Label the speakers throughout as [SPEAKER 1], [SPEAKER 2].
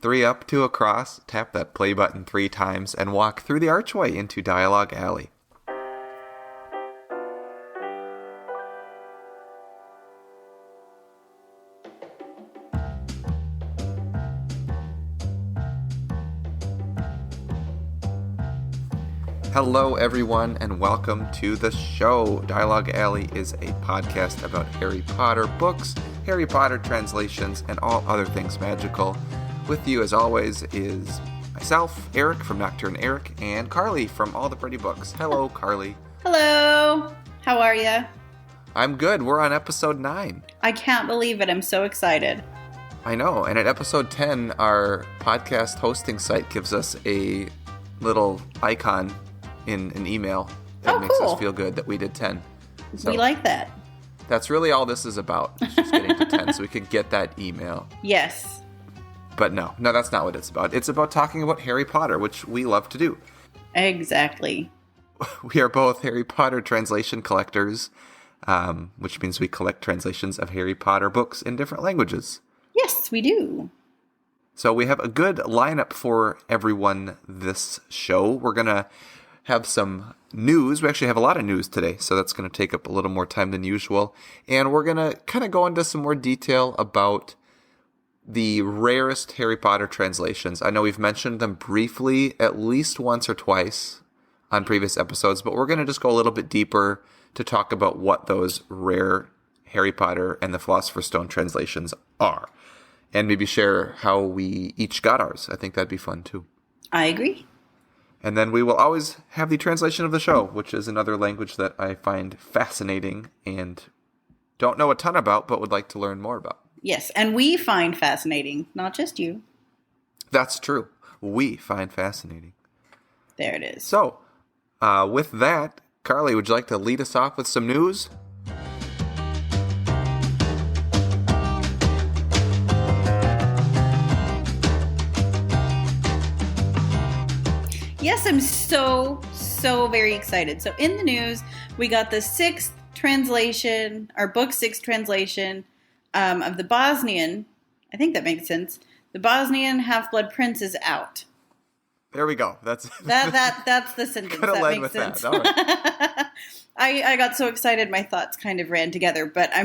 [SPEAKER 1] 3 up, 2 across, tap that play button 3 times, and walk through the archway into Dialogue Alley. Hello, everyone, and welcome to the show. Dialogue Alley is a podcast about Harry Potter books, Harry Potter translations, and all other things magical. With you, as always, is myself, Erik from Nocturne Erik, and Carly from All the Pretty Books. Hello, Carly.
[SPEAKER 2] Hello. How are you?
[SPEAKER 1] I'm good. We're on episode 9.
[SPEAKER 2] I can't believe it. I'm so excited.
[SPEAKER 1] I know. And at episode 10, our podcast hosting site gives us a little icon in an email that makes us feel good that we did 10. So
[SPEAKER 2] we like that.
[SPEAKER 1] That's really all this is about. It's just getting to 10 so we can get that email.
[SPEAKER 2] Yes.
[SPEAKER 1] But no, that's not what it's about. It's about talking about Harry Potter, which we love to do.
[SPEAKER 2] Exactly.
[SPEAKER 1] We are both Harry Potter translation collectors, which means we collect translations of Harry Potter books in different languages.
[SPEAKER 2] Yes, we do.
[SPEAKER 1] So we have a good lineup for everyone this show. We're going to have some news. We actually have a lot of news today, so that's going to take up a little more time than usual. And we're going to kind of go into some more detail about the rarest Harry Potter translations. I know we've mentioned them briefly at least once or twice on previous episodes, but we're going to just go a little bit deeper to talk about what those rare Harry Potter and the Philosopher's Stone translations are. And maybe share how we each got ours. I think that'd be fun too.
[SPEAKER 2] I agree.
[SPEAKER 1] And then we will always have the translation of the show, which is another language that I find fascinating and don't know a ton about, but would like to learn more about.
[SPEAKER 2] Yes, and we find fascinating, not just you.
[SPEAKER 1] That's true. We find fascinating.
[SPEAKER 2] There it is.
[SPEAKER 1] So, with that, Carly, would you like to lead us off with some news?
[SPEAKER 2] Yes, I'm so very excited. So in the news, we got the 6th translation, or book 6 translation of the Bosnian. I think that makes sense. The Bosnian Half-Blood Prince is out.
[SPEAKER 1] There we go. That's
[SPEAKER 2] the sentence.
[SPEAKER 1] Could have led with
[SPEAKER 2] sense.
[SPEAKER 1] that. All right.
[SPEAKER 2] I got so excited, my thoughts kind of ran together. But I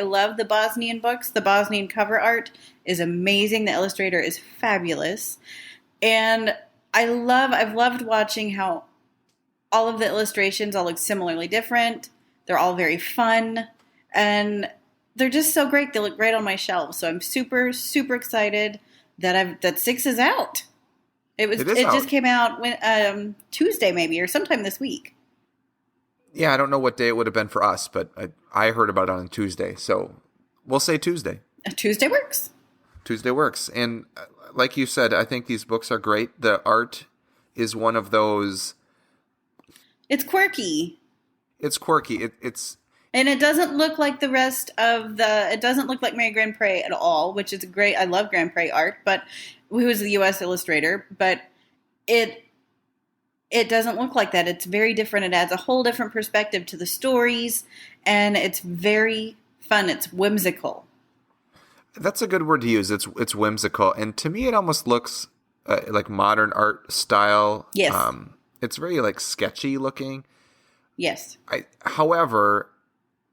[SPEAKER 2] love the Bosnian books. The Bosnian cover art is amazing. The illustrator is fabulous. And I've loved watching how all of the illustrations all look similarly different. They're all very fun. And they're just so great. They look great on my shelf. So I'm super, super excited that 6 is out. It just came out Tuesday maybe, or sometime this week.
[SPEAKER 1] Yeah, I don't know what day it would have been for us, but I heard about it on Tuesday. So we'll say Tuesday.
[SPEAKER 2] Tuesday works.
[SPEAKER 1] Tuesday works. And like you said, I think these books are great. The art is one of those.
[SPEAKER 2] It's quirky.
[SPEAKER 1] It's quirky. It's
[SPEAKER 2] and it doesn't look like the rest of the. It doesn't look like Mary Grand Pré at all, which is great. I love Grand Pré art, but who is the U.S. illustrator? But it doesn't look like that. It's very different. It adds a whole different perspective to the stories, and it's very fun. It's whimsical.
[SPEAKER 1] That's a good word to use. It's whimsical, and to me, it almost looks like modern art style.
[SPEAKER 2] Yes,
[SPEAKER 1] it's very like sketchy looking.
[SPEAKER 2] Yes.
[SPEAKER 1] However,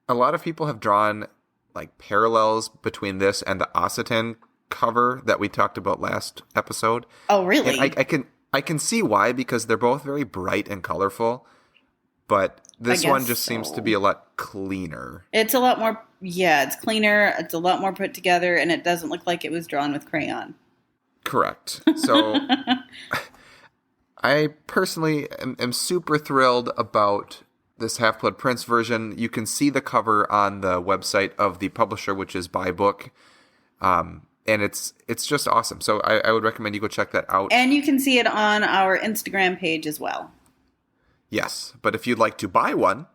[SPEAKER 1] a lot of people have drawn like parallels between this and the Occitan cover that we talked about last episode.
[SPEAKER 2] Oh, really?
[SPEAKER 1] And I can see why, because they're both very bright and colorful, but this one just seems to be a lot cleaner.
[SPEAKER 2] It's a lot more. Yeah, it's cleaner. It's a lot more put together, and it doesn't look like it was drawn with crayon.
[SPEAKER 1] Correct. So I personally am super thrilled about this Half-Blood Prince version. You can see the cover on the website of the publisher, which is Buy Book. And it's just awesome. So I would recommend you go check that out.
[SPEAKER 2] And you can see it on our Instagram page as well.
[SPEAKER 1] Yes. But if you'd like to buy one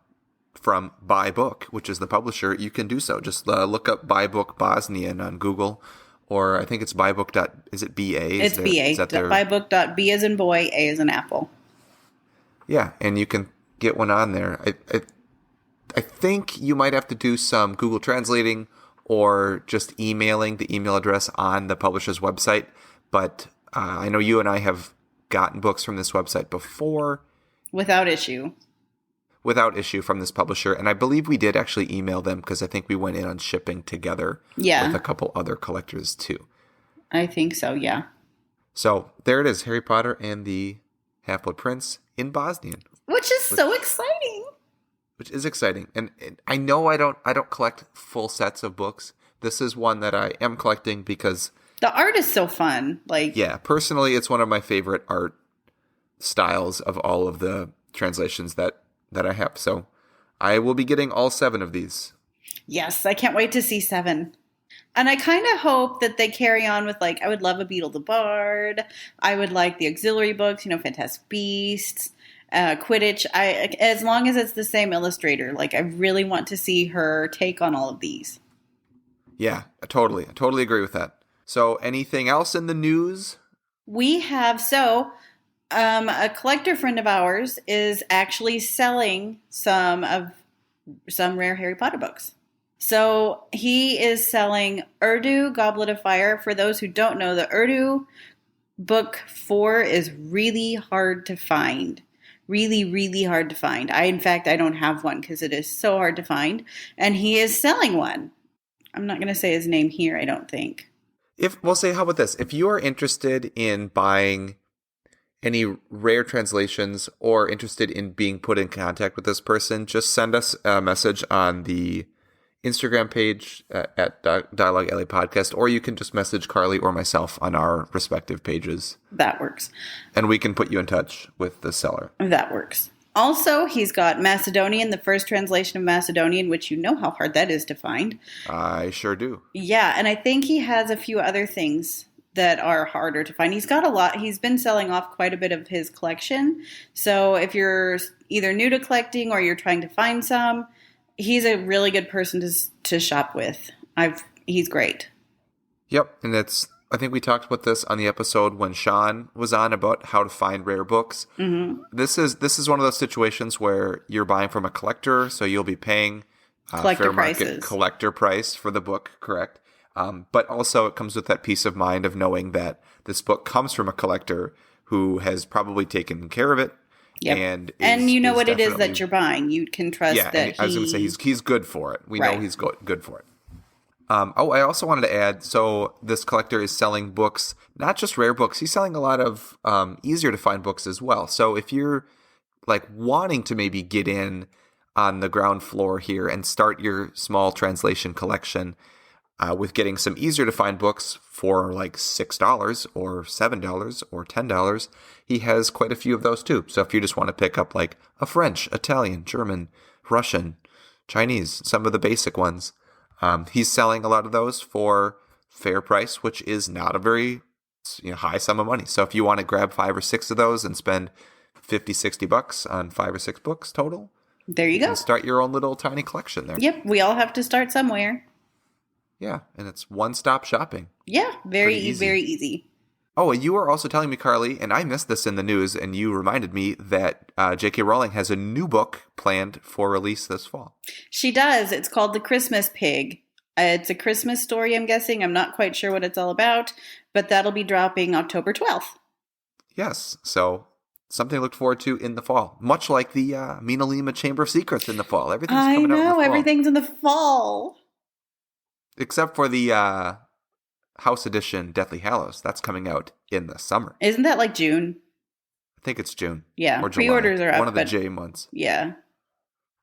[SPEAKER 1] from Buy Book, which is the publisher, you can do so. Just look up Buy Book Bosnian on Google, or I think it's buybook. Is it BA?
[SPEAKER 2] It's BA. Buybook.B as in boy, A as in apple.
[SPEAKER 1] Yeah, and you can get one on there. I think you might have to do some Google translating or just emailing the email address on the publisher's website, but I know you and I have gotten books from this website before.
[SPEAKER 2] Without issue.
[SPEAKER 1] Without issue from this publisher. And I believe we did actually email them because I think we went in on shipping together with a couple other collectors too.
[SPEAKER 2] I think so, yeah.
[SPEAKER 1] So there it is, Harry Potter and the Half-Blood Prince in Bosnian.
[SPEAKER 2] Which is so exciting.
[SPEAKER 1] Which is exciting. And I know I don't collect full sets of books. This is one that I am collecting because
[SPEAKER 2] the art is so fun.
[SPEAKER 1] Personally, it's one of my favorite art styles of all of the translations that I have. So I will be getting all 7 of these.
[SPEAKER 2] Yes, I can't wait to see 7. And I kind of hope that they carry on with, I would love a Beetle the Bard. I would like the auxiliary books, Fantastic Beasts, Quidditch. As long as it's the same illustrator, I really want to see her take on all of these.
[SPEAKER 1] Yeah, totally. I totally agree with that. So anything else in the news?
[SPEAKER 2] We have, a collector friend of ours is actually selling some rare Harry Potter books. So he is selling Urdu Goblet of Fire. For those who don't know, the Urdu book 4 is really hard to find. Really, really hard to find. In fact, I don't have one because it is so hard to find. And he is selling one. I'm not going to say his name here, I don't think.
[SPEAKER 1] How about this? If you are interested in buying any rare translations or interested in being put in contact with this person, just send us a message on the Instagram page at Dialoguealleypodcast, or you can just message Carly or myself on our respective pages.
[SPEAKER 2] That works.
[SPEAKER 1] And we can put you in touch with the seller.
[SPEAKER 2] That works. Also, he's got Macedonian, the first translation of Macedonian, which you know how hard that is to find.
[SPEAKER 1] I sure do.
[SPEAKER 2] Yeah, and I think he has a few other things that are harder to find. He's got a lot. He's been selling off quite a bit of his collection. So if you're either new to collecting or you're trying to find some, he's a really good person to shop with. He's great.
[SPEAKER 1] Yep, and I think we talked about this on the episode when Sean was on about how to find rare books.
[SPEAKER 2] Mm-hmm.
[SPEAKER 1] This is one of those situations where you're buying from a collector, so you'll be paying fair market collector price for the book, correct? But also it comes with that peace of mind of knowing that this book comes from a collector who has probably taken care of it.
[SPEAKER 2] Yep. And you know what it is that you're buying. You can trust that
[SPEAKER 1] I was going to say he's good for it. We know he's good for it. I also wanted to add, so this collector is selling books, not just rare books. He's selling a lot of easier to find books as well. So if you're wanting to maybe get in on the ground floor here and start your small translation collection with getting some easier to find books for $6 or $7 or $10, he has quite a few of those too. So if you just want to pick up a French, Italian, German, Russian, Chinese, some of the basic ones, he's selling a lot of those for fair price, which is not a very high sum of money. So if you want to grab 5 or 6 of those and spend $50-$60 on 5 or 6 books total,
[SPEAKER 2] there you go.
[SPEAKER 1] And start your own little tiny collection there.
[SPEAKER 2] Yep, we all have to start somewhere.
[SPEAKER 1] Yeah, and it's one-stop shopping.
[SPEAKER 2] Yeah, very easy.
[SPEAKER 1] Oh, and you were also telling me, Carly, and I missed this in the news, and you reminded me that J.K. Rowling has a new book planned for release this fall.
[SPEAKER 2] She does. It's called The Christmas Pig. It's a Christmas story, I'm guessing. I'm not quite sure what it's all about, but that'll be dropping October 12th.
[SPEAKER 1] Yes, so something to look forward to in the fall. Much like the Mina Lima Chamber of Secrets in the fall. Everything's coming out in the fall.
[SPEAKER 2] Everything's in the fall.
[SPEAKER 1] Except for the House Edition Deathly Hallows. That's coming out in the summer.
[SPEAKER 2] Isn't that June?
[SPEAKER 1] I think it's June.
[SPEAKER 2] Yeah,
[SPEAKER 1] or July.
[SPEAKER 2] Pre-orders are up.
[SPEAKER 1] One of the J months.
[SPEAKER 2] Yeah.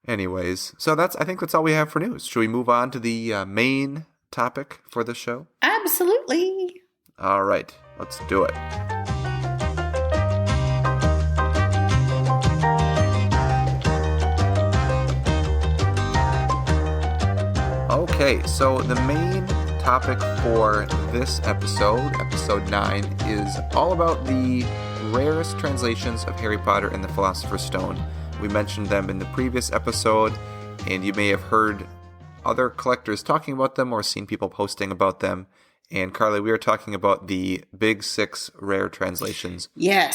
[SPEAKER 1] Anyways, so I think that's all we have for news. Should we move on to the main topic for the show?
[SPEAKER 2] Absolutely.
[SPEAKER 1] All right, let's do it. Okay, so the main topic for this episode 9, is all about the rarest translations of Harry Potter and the Philosopher's Stone. We mentioned them in the previous episode, and you may have heard other collectors talking about them or seen people posting about them. And Carly, we are talking about the big 6 rare translations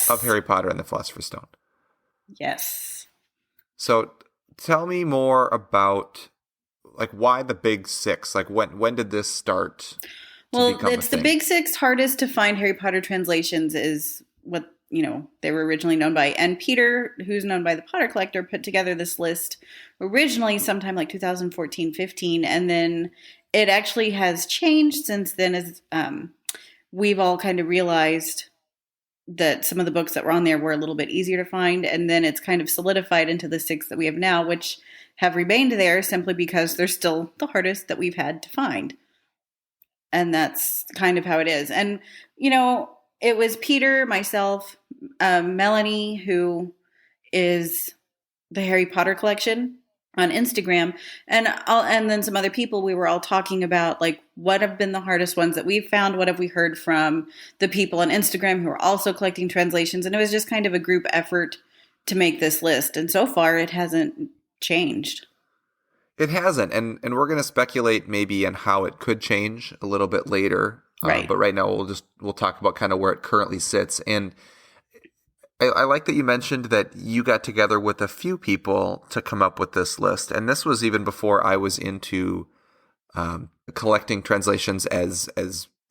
[SPEAKER 1] of Harry Potter and the Philosopher's Stone.
[SPEAKER 2] Yes.
[SPEAKER 1] So tell me more about why the big 6? When did this start?
[SPEAKER 2] Well,
[SPEAKER 1] become a
[SPEAKER 2] it's the
[SPEAKER 1] thing.
[SPEAKER 2] big six hardest to find Harry Potter translations is what, they were originally known by. And Peter, who's known by the Potter Collector, put together this list originally sometime like 2014, 15. And then it actually has changed since then as we've all kind of realized that some of the books that were on there were a little bit easier to find. And then it's kind of solidified into the six that we have now, which have remained there simply because they're still the hardest that we've had to find. And that's kind of how it is. And, it was Peter, myself, Melanie, who is the Harry Potter collection on Instagram, and then some other people. We were all talking about like what have been the hardest ones that we've found. What have we heard from the people on Instagram who are also collecting translations? And it was just kind of a group effort to make this list. And so far, it hasn't changed.
[SPEAKER 1] It hasn't, and we're going to speculate maybe on how it could change a little bit later.
[SPEAKER 2] Right.
[SPEAKER 1] But right now, we'll talk about kind of where it currently sits. And I like that you mentioned that you got together with a few people to come up with this list, and this was even before I was into collecting translations as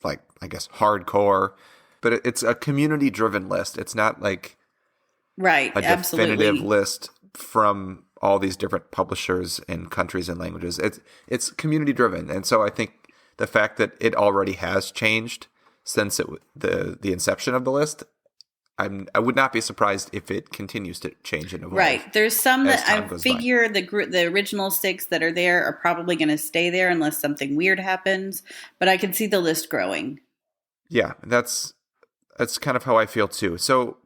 [SPEAKER 1] like, I guess, hardcore. But it's a community-driven list. It's not like
[SPEAKER 2] right,
[SPEAKER 1] a definitive
[SPEAKER 2] absolutely.
[SPEAKER 1] list from all these different publishers and countries and languages. It's community driven, and so I think the fact that it already has changed since the inception of the list, I would not be surprised if it continues to change and evolve.
[SPEAKER 2] Right, there's some that I figure
[SPEAKER 1] by.
[SPEAKER 2] the original six that are there are probably going to stay there unless something weird happens. But I can see the list growing.
[SPEAKER 1] Yeah, that's kind of how I feel too. So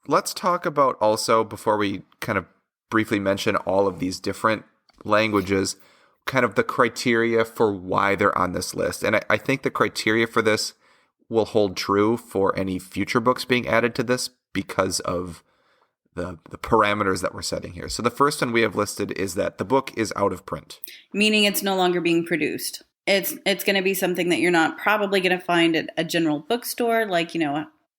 [SPEAKER 1] let's talk about also, before we kind of briefly mention all of these different languages, kind of the criteria for why they're on this list. And I think the criteria for this will hold true for any future books being added to this because of the parameters that we're setting here. So the first one we have listed is that the book is out of print. Meaning
[SPEAKER 2] it's no longer being produced. It's going to be something that you're not probably going to find at a general bookstore, like,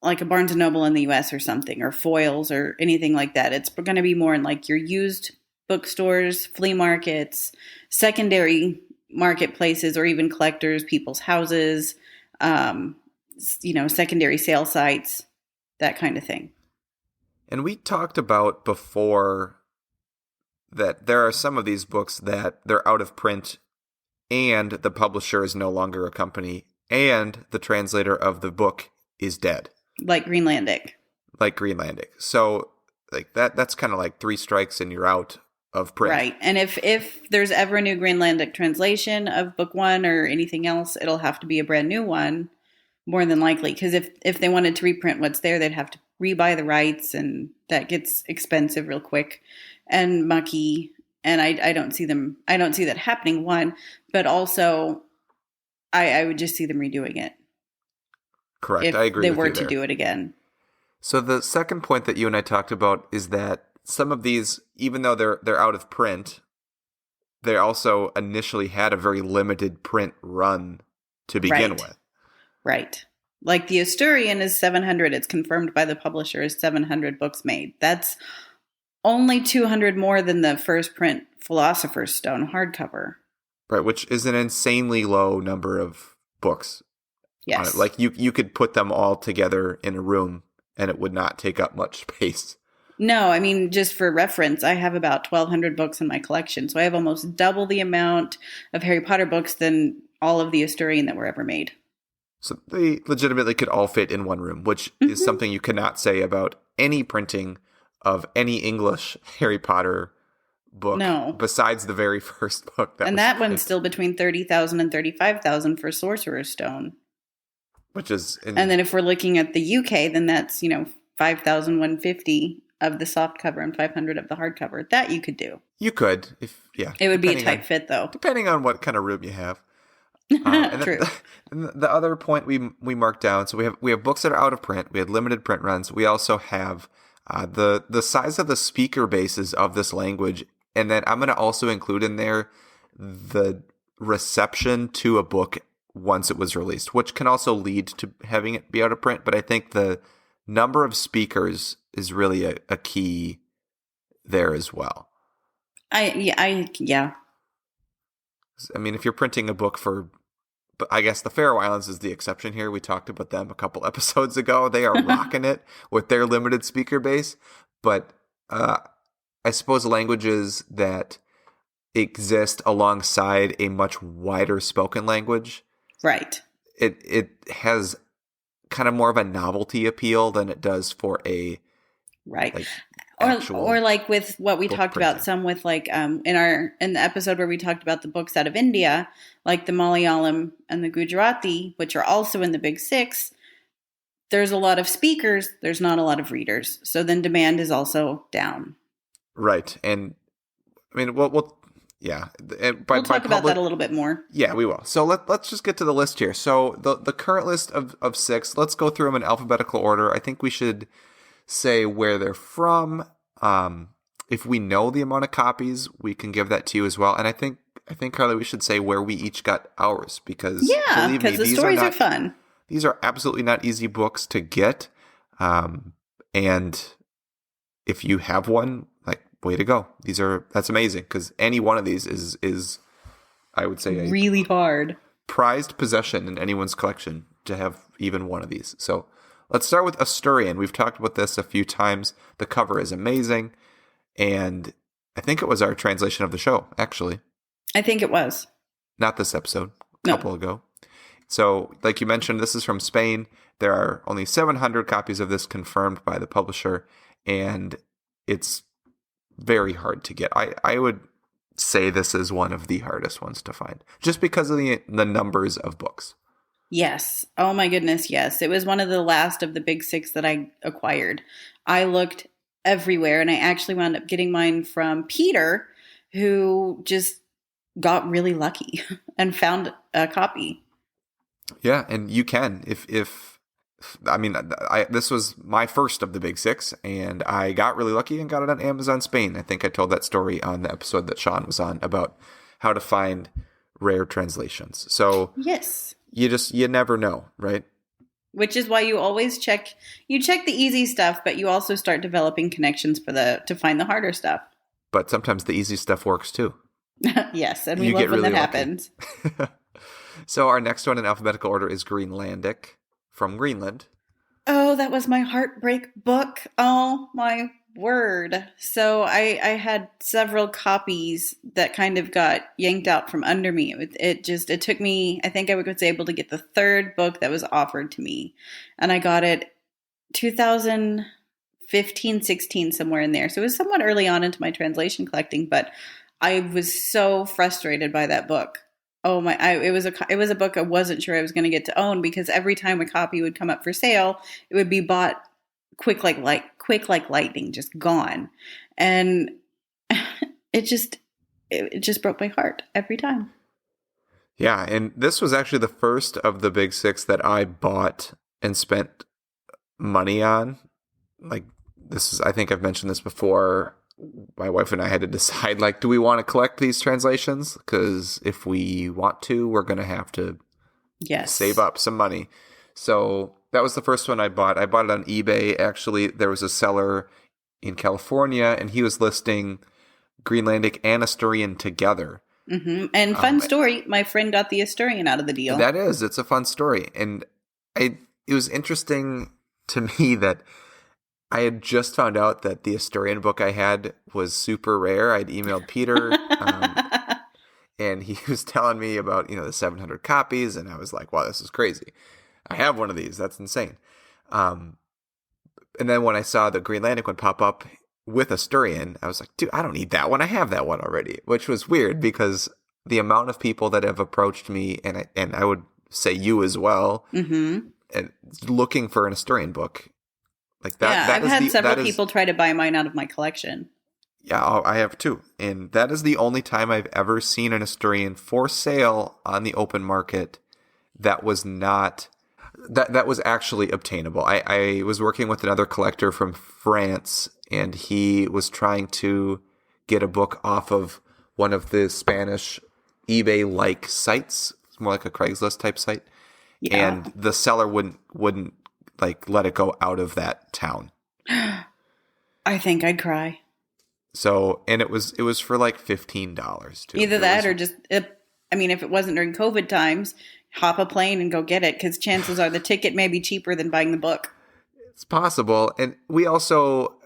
[SPEAKER 2] like a Barnes & Noble in the U.S. or something, or Foyles or anything like that. It's going to be more in like your used bookstores, flea markets, secondary marketplaces, or even collectors, people's houses, secondary sale sites, that kind of thing.
[SPEAKER 1] And we talked about before that there are some of these books that they're out of print and the publisher is no longer a company and the translator of the book is dead.
[SPEAKER 2] Like Greenlandic.
[SPEAKER 1] So like that's kind of like 3 strikes and you're out of print.
[SPEAKER 2] Right. And if there's ever a new Greenlandic translation of book 1 or anything else, it'll have to be a brand new one, more than likely. Because if they wanted to reprint what's there, they'd have to rebuy the rights, and that gets expensive real quick and mucky. And I don't see that happening, one, but also I would just see them redoing it.
[SPEAKER 1] Correct. I agree with you there.
[SPEAKER 2] If they were to do it again.
[SPEAKER 1] So the second point that you and I talked about is that some of these, even though they're out of print, they also initially had a very limited print run to begin with.
[SPEAKER 2] Right. Like the Asturian is 700. It's confirmed by the publisher as 700 books made. That's only 200 more than the first print Philosopher's Stone hardcover.
[SPEAKER 1] Right, which is an insanely low number of books.
[SPEAKER 2] Yes.
[SPEAKER 1] Like you could put them all together in a room and it would not take up much space.
[SPEAKER 2] No, I mean, just for reference, I have about 1,200 books in my collection. So I have almost double the amount of Harry Potter books than all of the Asturian that were ever made.
[SPEAKER 1] So they legitimately could all fit in one room, which is something you cannot say about any printing of any English Harry Potter book besides the very first book.
[SPEAKER 2] That one's still between 30,000 and 35,000 for Sorcerer's Stone.
[SPEAKER 1] Which is... and
[SPEAKER 2] then if we're looking at the UK, then that's, 5,150 of the soft cover and 500 of the hardcover. That you could do.
[SPEAKER 1] You could,
[SPEAKER 2] It would be a tight fit, though.
[SPEAKER 1] Depending on what kind of room you have.
[SPEAKER 2] True.
[SPEAKER 1] The other point we marked down, so we have books that are out of print. We had limited print runs. We also have the size of the speaker bases of this language, and then I'm going to also include in there the reception to a book once it was released, which can also lead to having it be out of print. But I think the number of speakers is really a key there as well.
[SPEAKER 2] Yeah.
[SPEAKER 1] I mean, if you're printing a book for but I guess the Faroe Islands is the exception here. We talked about them a couple episodes ago. They are rocking it with their limited speaker base. But I suppose languages that exist alongside a much wider spoken language,
[SPEAKER 2] Right.
[SPEAKER 1] it has kind of more of a novelty appeal than it does for a
[SPEAKER 2] Right.
[SPEAKER 1] like
[SPEAKER 2] Or like with what we
[SPEAKER 1] book
[SPEAKER 2] talked
[SPEAKER 1] printing.
[SPEAKER 2] about some with like in the episode where we talked about the books out of India, like the Malayalam and the Gujarati, which are also in the Big Six. There's a lot of speakers, there's not a lot of readers. So then demand is also down.
[SPEAKER 1] Right. And I mean, yeah.
[SPEAKER 2] We'll talk about that a little bit more.
[SPEAKER 1] Yeah, we will. So let's just get to the list here. So the current list of 6, let's go through them in alphabetical order. I think we should say where they're from. If we know the amount of copies, we can give that to you as well. And I think Carly, we should say where we each got ours because
[SPEAKER 2] because the stories are fun.
[SPEAKER 1] These are absolutely not easy books to get. And if you have one, like, way to go. That's amazing because any one of these is I would say
[SPEAKER 2] really hard.
[SPEAKER 1] Prized possession in anyone's collection to have even one of these. So let's start with Asturian. We've talked about this a few times. The cover is amazing. And I think it was our translation of the show, actually.
[SPEAKER 2] I think it was.
[SPEAKER 1] Not this episode, a couple ago. So, like you mentioned, this is from Spain. There are only 700 copies of this confirmed by the publisher, and it's very hard to get. I would say this is one of the hardest ones to find, just because of the numbers of books.
[SPEAKER 2] Yes. Oh my goodness, yes. It was one of the last of the Big Six that I acquired. I looked everywhere, and I actually wound up getting mine from Peter, who just got really lucky and found a copy.
[SPEAKER 1] Yeah, and you can if I mean, this was my first of the Big Six, and I got really lucky and got it on Amazon Spain. I think I told that story on the episode that Sean was on about how to find rare translations. So
[SPEAKER 2] yes,
[SPEAKER 1] you never know, right?
[SPEAKER 2] Which is why you always check the easy stuff, but you also start developing connections to find the harder stuff.
[SPEAKER 1] But sometimes the easy stuff works too.
[SPEAKER 2] Yes, and we love when that happens.
[SPEAKER 1] So our next one in alphabetical order is Greenlandic from Greenland.
[SPEAKER 2] Oh, that was my heartbreak book. Oh, my word. So I had several copies that kind of got yanked out from under me. It took me, I think I was able to get the third book that was offered to me. And I got it 2015, 16, somewhere in there. So it was somewhat early on into my translation collecting, but I was so frustrated by that book. Oh my! It was a book I wasn't sure I was going to get to own because every time a copy would come up for sale, it would be bought quick like lightning, just gone, and it just broke my heart every time.
[SPEAKER 1] Yeah, and this was actually the first of the Big Six that I bought and spent money on. Like I think I've mentioned this before. My wife and I had to decide, like, do we want to collect these translations? Because if we want to, we're going to have to save up some money. So that was the first one I bought. I bought it on eBay. Actually, there was a seller in California, and he was listing Greenlandic and Asturian together.
[SPEAKER 2] Mm-hmm. And fun story, my friend got the Asturian out of the deal.
[SPEAKER 1] It's a fun story. And it was interesting to me that I had just found out that the Asturian book I had was super rare. I'd emailed Peter, and he was telling me about, the 700 copies, and I was like, wow, this is crazy. I have one of these. That's insane. And then when I saw the Greenlandic one pop up with Asturian, I was like, dude, I don't need that one. I have that one already, which was weird because the amount of people that have approached me, and I would say you as well,
[SPEAKER 2] mm-hmm.
[SPEAKER 1] and looking for an Asturian book. Like that.
[SPEAKER 2] Yeah, I've had several people try to buy mine out of my collection.
[SPEAKER 1] Yeah, I have too. And that is the only time I've ever seen an Asturian for sale on the open market that was not that was actually obtainable. I was working with another collector from France, and he was trying to get a book off of one of the Spanish eBay-like sites. It's more like a Craigslist type site. Yeah. And the seller wouldn't like let it go out of that town.
[SPEAKER 2] I think I'd cry.
[SPEAKER 1] So, and it was for like $15 too.
[SPEAKER 2] Either that or just, if it wasn't during COVID times, hop a plane and go get it, because chances are the ticket may be cheaper than buying the book.
[SPEAKER 1] It's possible. And we also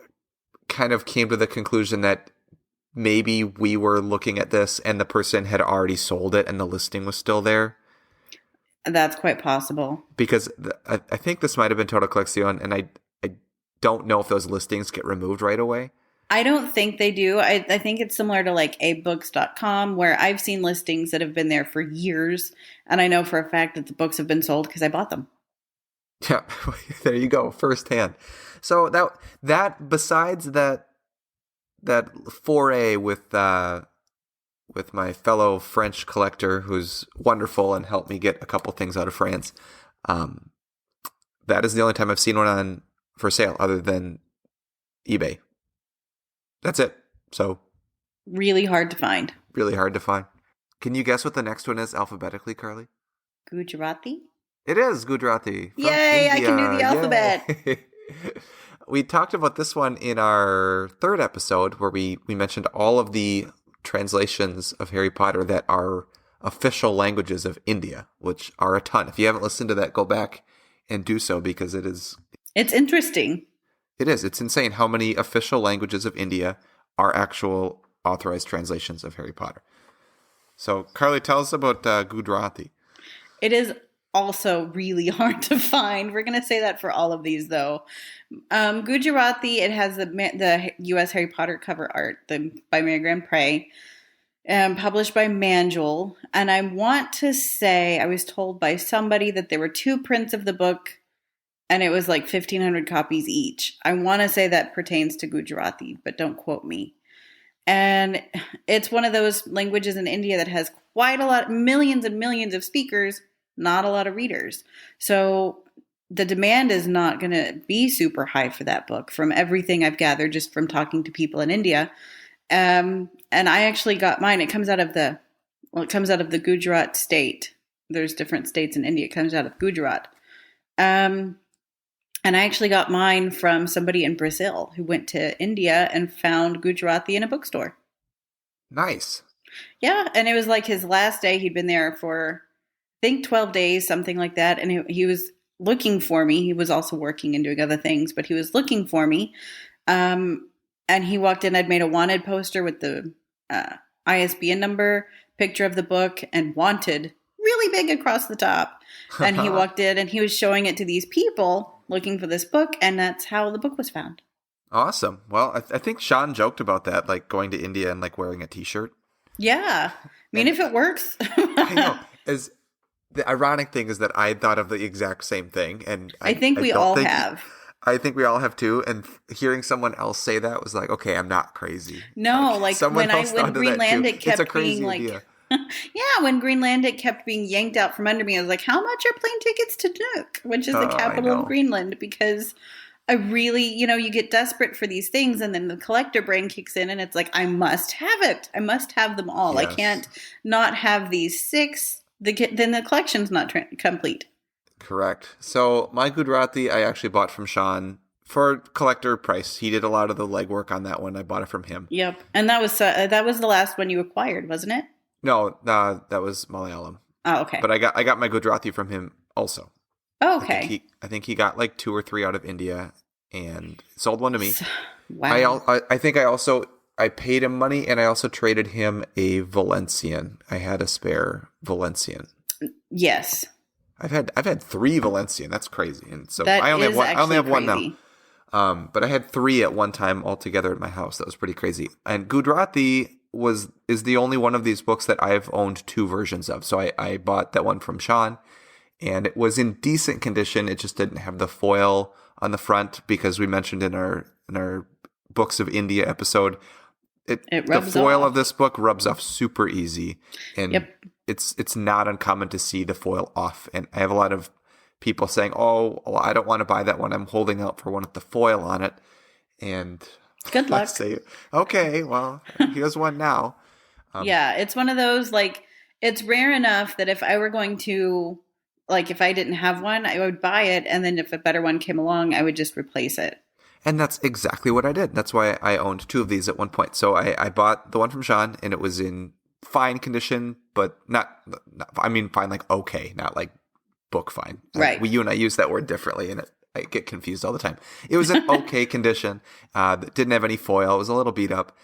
[SPEAKER 1] kind of came to the conclusion that maybe we were looking at this and the person had already sold it and the listing was still there.
[SPEAKER 2] That's quite possible.
[SPEAKER 1] Because I think this might have been Total Collection, and I don't know if those listings get removed right away.
[SPEAKER 2] I don't think they do. I think it's similar to like abebooks.com, where I've seen listings that have been there for years, and I know for a fact that the books have been sold because I bought them.
[SPEAKER 1] Yeah, there you go, firsthand. So that besides that foray with my fellow French collector, who's wonderful and helped me get a couple things out of France, that is the only time I've seen one on for sale other than eBay. That's it. So
[SPEAKER 2] really hard to find.
[SPEAKER 1] Really hard to find. Can you guess what the next one is alphabetically, Carly?
[SPEAKER 2] Gujarati?
[SPEAKER 1] It is Gujarati.
[SPEAKER 2] Yay, India. I can do the alphabet.
[SPEAKER 1] We talked about this one in our third episode where we mentioned all of the translations of Harry Potter that are official languages of India, which are a ton. If you haven't listened to that, go back and do so, because it is...
[SPEAKER 2] It's interesting.
[SPEAKER 1] It is. It's insane how many official languages of India are actual authorized translations of Harry Potter. So, Carly, tell us about Gujarati.
[SPEAKER 2] It is also really hard to find. We're going to say that for all of these, though. Gujarati, it has the U.S. Harry Potter cover art by Mary Grant Prey, published by Manjul. And I want to say, I was told by somebody that there were 2 prints of the book, and it was like 1,500 copies each. I want to say that pertains to Gujarati, but don't quote me. And it's one of those languages in India that has quite a lot, millions and millions of speakers, not a lot of readers. So the demand is not going to be super high for that book, from everything I've gathered just from talking to people in India. And I actually got mine. It comes out of the Gujarat state. There's different states in India. It comes out of Gujarat. And I actually got mine from somebody in Brazil who went to India and found Gujarati in a bookstore.
[SPEAKER 1] Nice.
[SPEAKER 2] Yeah, and it was like his last day. He'd been there for, I think, 12 days, something like that. And he was looking for me. He was also working and doing other things, but he was looking for me. And he walked in. I'd made a wanted poster with the ISBN number, picture of the book, and wanted really big across the top. And he walked in and he was showing it to these people looking for this book, and that's how the book was found.
[SPEAKER 1] Awesome. Well, I think Sean joked about that, like going to India and like wearing a t-shirt.
[SPEAKER 2] Yeah. I mean, if it works.
[SPEAKER 1] I know. The ironic thing is that I thought of the exact same thing, and
[SPEAKER 2] I think we all have.
[SPEAKER 1] I think we all have too, and hearing someone else say that was like, okay, I'm not crazy.
[SPEAKER 2] No, like when Greenlandic kept being like...
[SPEAKER 1] idea.
[SPEAKER 2] Yeah, when Greenlandic kept being yanked out from under me, I was like, how much are plane tickets to Nuuk, which is the capital of Greenland? Because I really, you get desperate for these things, and then the collector brain kicks in, and it's like, I must have it. I must have them all. Yes. I can't not have these 6. Then the collection's not complete.
[SPEAKER 1] Correct. So my Gujarati, I actually bought from Sean for collector price. He did a lot of the legwork on that one. I bought it from him.
[SPEAKER 2] Yep, and that was the last one you acquired, wasn't it?
[SPEAKER 1] No, that was Malayalam.
[SPEAKER 2] Oh, okay.
[SPEAKER 1] But I got my Gujarati from him also.
[SPEAKER 2] Oh, okay.
[SPEAKER 1] I think he got like 2 or 3 out of India and sold one to me.
[SPEAKER 2] Wow.
[SPEAKER 1] I think I paid him money, and I also traded him a Valencian. I had a spare Valencian.
[SPEAKER 2] Yes.
[SPEAKER 1] I've had 3 Valencian. That's crazy. And so
[SPEAKER 2] that
[SPEAKER 1] I only have one
[SPEAKER 2] crazy.
[SPEAKER 1] now. But I had 3 at one time altogether at my house. That was pretty crazy. And Gujarati is the only one of these books that I've owned 2 versions of. So I bought that one from Sean, and it was in decent condition. It just didn't have the foil on the front, because we mentioned in our Books of India episode, the foil of this book rubs off super easy, and
[SPEAKER 2] yep.
[SPEAKER 1] It's not uncommon to see the foil off. And I have a lot of people saying, "Oh, well, I don't want to buy that one. I'm holding out for one with the foil on it." And
[SPEAKER 2] good luck.
[SPEAKER 1] I say, okay, well, here's one now.
[SPEAKER 2] Yeah, it's one of those, like, it's rare enough that if I were going to, like, if I didn't have one, I would buy it, and then if a better one came along, I would just replace it.
[SPEAKER 1] And that's exactly what I did. That's why I owned 2 of these at one point. So I bought the one from Sean, and it was in fine condition, but not I mean, fine, like okay, not like book fine.
[SPEAKER 2] Right.
[SPEAKER 1] You and I use that word differently, and I get confused all the time. It was an okay condition that didn't have any foil. It was a little beat up.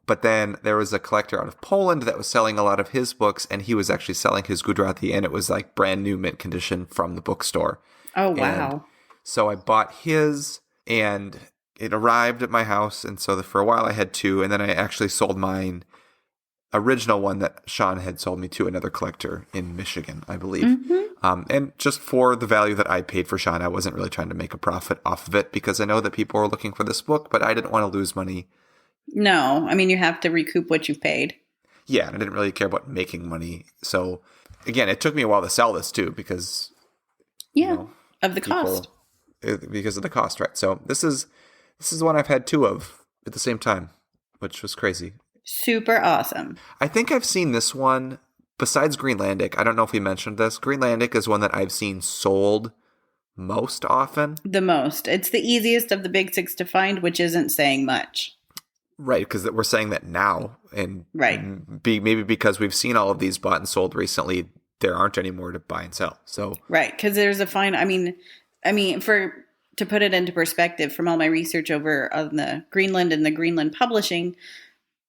[SPEAKER 1] But then there was a collector out of Poland that was selling a lot of his books, and he was actually selling his Gujarati, and it was like brand new mint condition from the bookstore.
[SPEAKER 2] Oh, wow.
[SPEAKER 1] And so I bought his, and it arrived at my house, and so for a while I had two, and then I actually sold mine original one that Sean had sold me to another collector in Michigan, I believe. Mm-hmm. And just for the value that I paid for Sean, I wasn't really trying to make a profit off of it because I know that people were looking for this book, but I didn't want to lose money.
[SPEAKER 2] No, I mean, you have to recoup what you've paid.
[SPEAKER 1] Yeah, and I didn't really care about making money. So, again, it took me a while to sell this too because...
[SPEAKER 2] of the cost.
[SPEAKER 1] Because of the cost, right? So this is one I've had two of at the same time, which was crazy.
[SPEAKER 2] Super awesome.
[SPEAKER 1] I think I've seen this one, besides Greenlandic. I don't know if we mentioned this. Greenlandic is one that I've seen sold most often.
[SPEAKER 2] The most. It's the easiest of the big six to find, which isn't saying much.
[SPEAKER 1] Right, because we're saying that now. And maybe because we've seen all of these bought and sold recently, there aren't any more to buy and sell. So
[SPEAKER 2] right, because there's a fine. I mean, to put it into perspective, from all my research over on the Greenland and the Greenland publishing,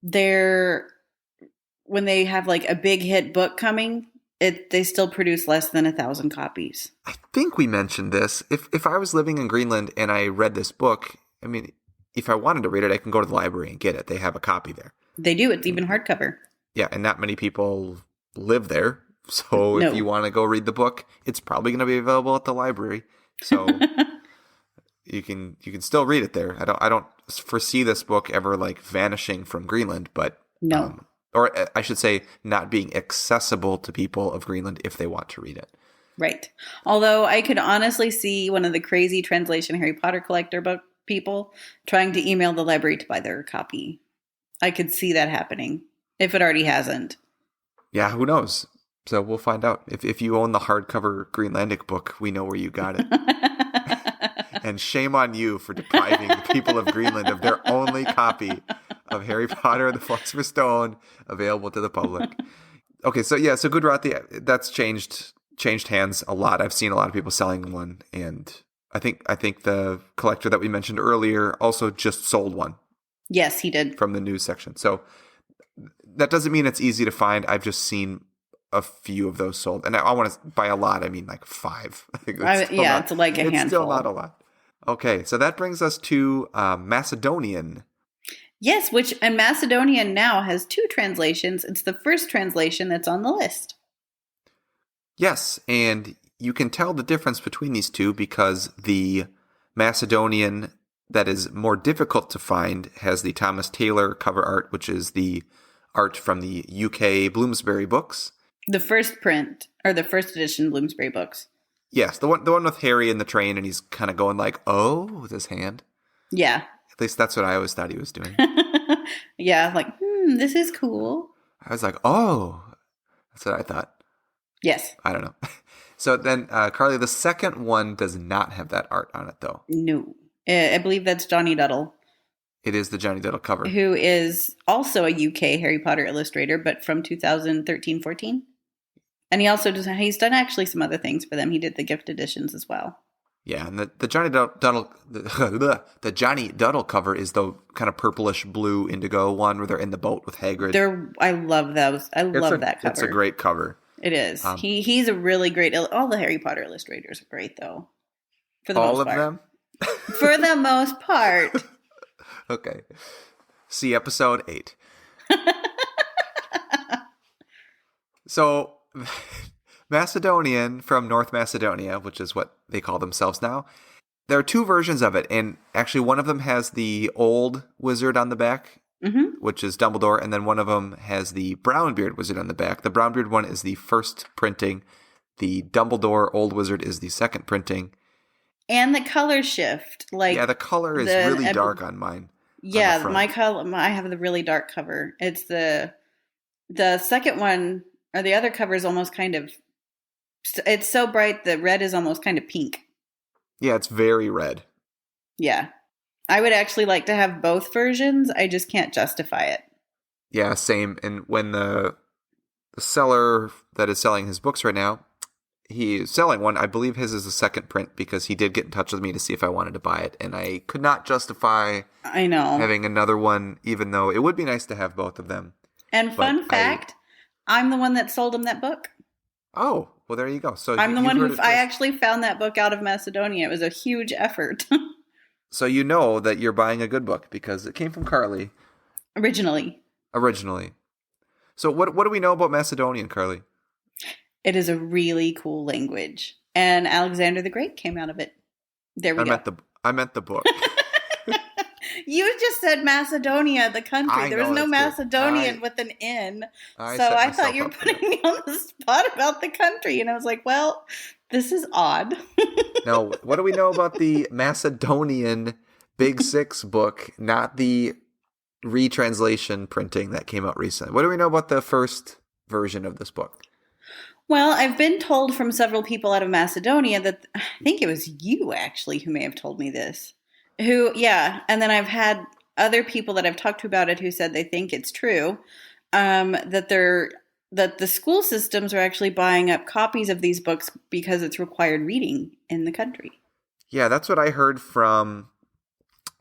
[SPEAKER 2] when they have like a big hit book coming, they still produce less than 1,000 copies.
[SPEAKER 1] I think we mentioned this. If I was living in Greenland and I read this book, I mean, if I wanted to read it, I can go to the library and get it. They have a copy there.
[SPEAKER 2] They do. It's even hardcover.
[SPEAKER 1] Yeah, and not many people live there. So if you want to go read the book, it's probably going to be available at the library. So you can still read it there. I don't foresee this book ever like vanishing from Greenland, but
[SPEAKER 2] no.
[SPEAKER 1] Or I should say not being accessible to people of Greenland if they want to read it.
[SPEAKER 2] Right. Although I could honestly see one of the crazy translation Harry Potter collector book people trying to email the library to buy their copy. I could see that happening if it already hasn't.
[SPEAKER 1] Yeah, who knows? So we'll find out. If you own the hardcover Greenlandic book, we know where you got it. And shame on you for depriving the people of Greenland of their only copy of Harry Potter and the Philosopher's Stone available to the public. Okay, so Gujarati, that's changed hands a lot. I've seen a lot of people selling one, and I think the collector that we mentioned earlier also just sold one.
[SPEAKER 2] Yes, he did.
[SPEAKER 1] From the news section. So that doesn't mean it's easy to find. I've just seen a few of those sold. And I want to buy a lot. I mean, like 5.
[SPEAKER 2] It's like a handful. It's
[SPEAKER 1] still not a lot. Okay, so that brings us to Macedonian.
[SPEAKER 2] Yes, and Macedonian now has 2 translations. It's the first translation that's on the list.
[SPEAKER 1] Yes, and you can tell the difference between these two because the Macedonian that is more difficult to find has the Thomas Taylor cover art, which is the art from the UK Bloomsbury books.
[SPEAKER 2] The first print, or the first edition Bloomsbury books.
[SPEAKER 1] Yes, the one with Harry in the train, and he's kind of going like, "Oh," with his hand.
[SPEAKER 2] Yeah.
[SPEAKER 1] At least that's what I always thought he was doing.
[SPEAKER 2] Yeah, like, this is cool.
[SPEAKER 1] I was like, "Oh," that's what I thought.
[SPEAKER 2] Yes.
[SPEAKER 1] I don't know. So then, Carly, the second one does not have that art on it, though.
[SPEAKER 2] No. I believe that's Johnny Duddle.
[SPEAKER 1] It is the Johnny Duddle cover.
[SPEAKER 2] Who is also a UK Harry Potter illustrator, but from 2013-14. And he's done actually some other things for them. He did the gift editions as well. Yeah,
[SPEAKER 1] and the Johnny Duddle the Johnny Duddle cover is the kind of purplish blue indigo one where they're in the boat with Hagrid.
[SPEAKER 2] I love those. I love that cover.
[SPEAKER 1] It's a great cover.
[SPEAKER 2] It is. He's a really great. All the Harry Potter illustrators are great, though. For the
[SPEAKER 1] most
[SPEAKER 2] part.
[SPEAKER 1] All of them.
[SPEAKER 2] For the most part.
[SPEAKER 1] Okay. See episode 8. So, Macedonian from North Macedonia, which is what they call themselves now. There are 2 versions of it, and actually one of them has the old wizard on the back, which is Dumbledore, and then one of them has the Brownbeard wizard on the back. The Brownbeard one is the first printing. The Dumbledore old wizard is the second printing.
[SPEAKER 2] And the color shift.
[SPEAKER 1] The color is really dark on mine.
[SPEAKER 2] Yeah, my color. I have the really dark cover. It's the second one, or the other cover is almost kind of. It's so bright. The red is almost kind of pink.
[SPEAKER 1] Yeah, it's very red.
[SPEAKER 2] Yeah, I would actually like to have both versions. I just can't justify it.
[SPEAKER 1] Yeah, same. And when the seller that is selling his books right now, he is selling one. I believe his is the second print because he did get in touch with me to see if I wanted to buy it. And I could not justify
[SPEAKER 2] I know.
[SPEAKER 1] having another one, even though it would be nice to have both of them.
[SPEAKER 2] And fun fact, I'm the one that sold him that book.
[SPEAKER 1] Oh, well, there you go. So
[SPEAKER 2] I'm the one who I actually found that book out of Macedonia. It was a huge effort.
[SPEAKER 1] So you know that you're buying a good book because it came from Carly.
[SPEAKER 2] Originally.
[SPEAKER 1] So what do we know about Macedonian, Carly?
[SPEAKER 2] It is a really cool language. And Alexander the Great came out of it. There we go.
[SPEAKER 1] I meant the book.
[SPEAKER 2] You just said Macedonia, the country. There was no Macedonian with an N. So I thought you were putting me on the spot about the country. And I was like, well, this is odd.
[SPEAKER 1] No, what do we know about the Macedonian Big Six book, not the retranslation printing that came out recently? What do we know about the first version of this book?
[SPEAKER 2] Well, I've been told from several people out of Macedonia that, I think it was you actually who may have told me this. And then I've had other people that I've talked to about it who said they think it's true, that the school systems are actually buying up copies of these books because it's required reading in the country.
[SPEAKER 1] Yeah, that's what I heard from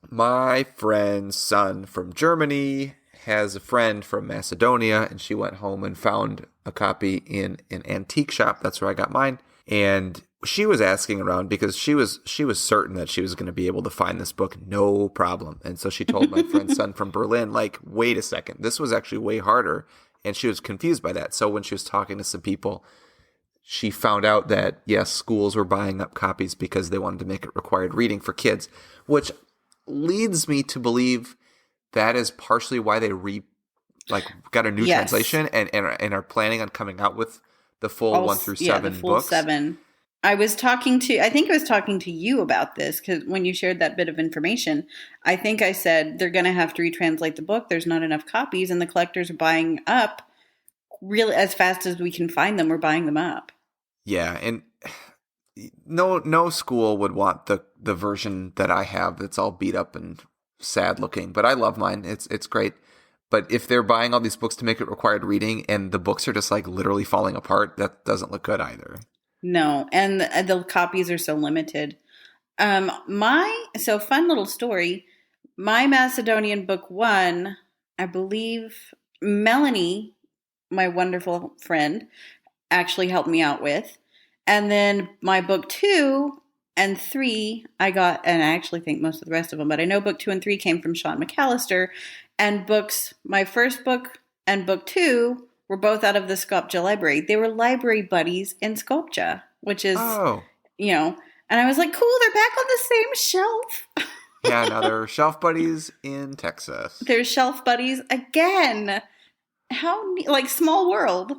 [SPEAKER 1] my friend's son from Germany. Has a friend from Macedonia, and she went home and found a copy in an antique shop. That's where I got mine. And she was asking around because she was certain that she was going to be able to find this book no problem. And so she told my friend's son from Berlin, like, wait a second, this was actually way harder. And she was confused by that. So when she was talking to some people, she found out that, yes, schools were buying up copies because they wanted to make it required reading for kids, which leads me to believe that is partially why they got a new translation and are planning on coming out with the full 1 through 7
[SPEAKER 2] the full
[SPEAKER 1] books.
[SPEAKER 2] 7. I think I was talking to you about this because when you shared that bit of information, I think I said they're going to have to retranslate the book. There's not enough copies, and the collectors are buying up really as fast as we can find them. We're buying them up. Yeah,
[SPEAKER 1] and no school would want the version that I have that's all beat up and sad looking, but I love mine. It's great. But if they're buying all these books to make it required reading and the books are just like literally falling apart, that doesn't look good either.
[SPEAKER 2] No, and the copies are so limited. Fun little story. My Macedonian book 1, I believe Melanie, my wonderful friend, actually helped me out with. And then my book 2 and 3, I got, and I actually think most of the rest of them, but I know book 2 and 3 came from Sean McAllister. And my first book and book 2 were both out of the Skopje library. They were library buddies in Skopje, which is, and I was like, cool, they're back on the same shelf.
[SPEAKER 1] Yeah, now they're shelf buddies in Texas.
[SPEAKER 2] They're shelf buddies again. How small world.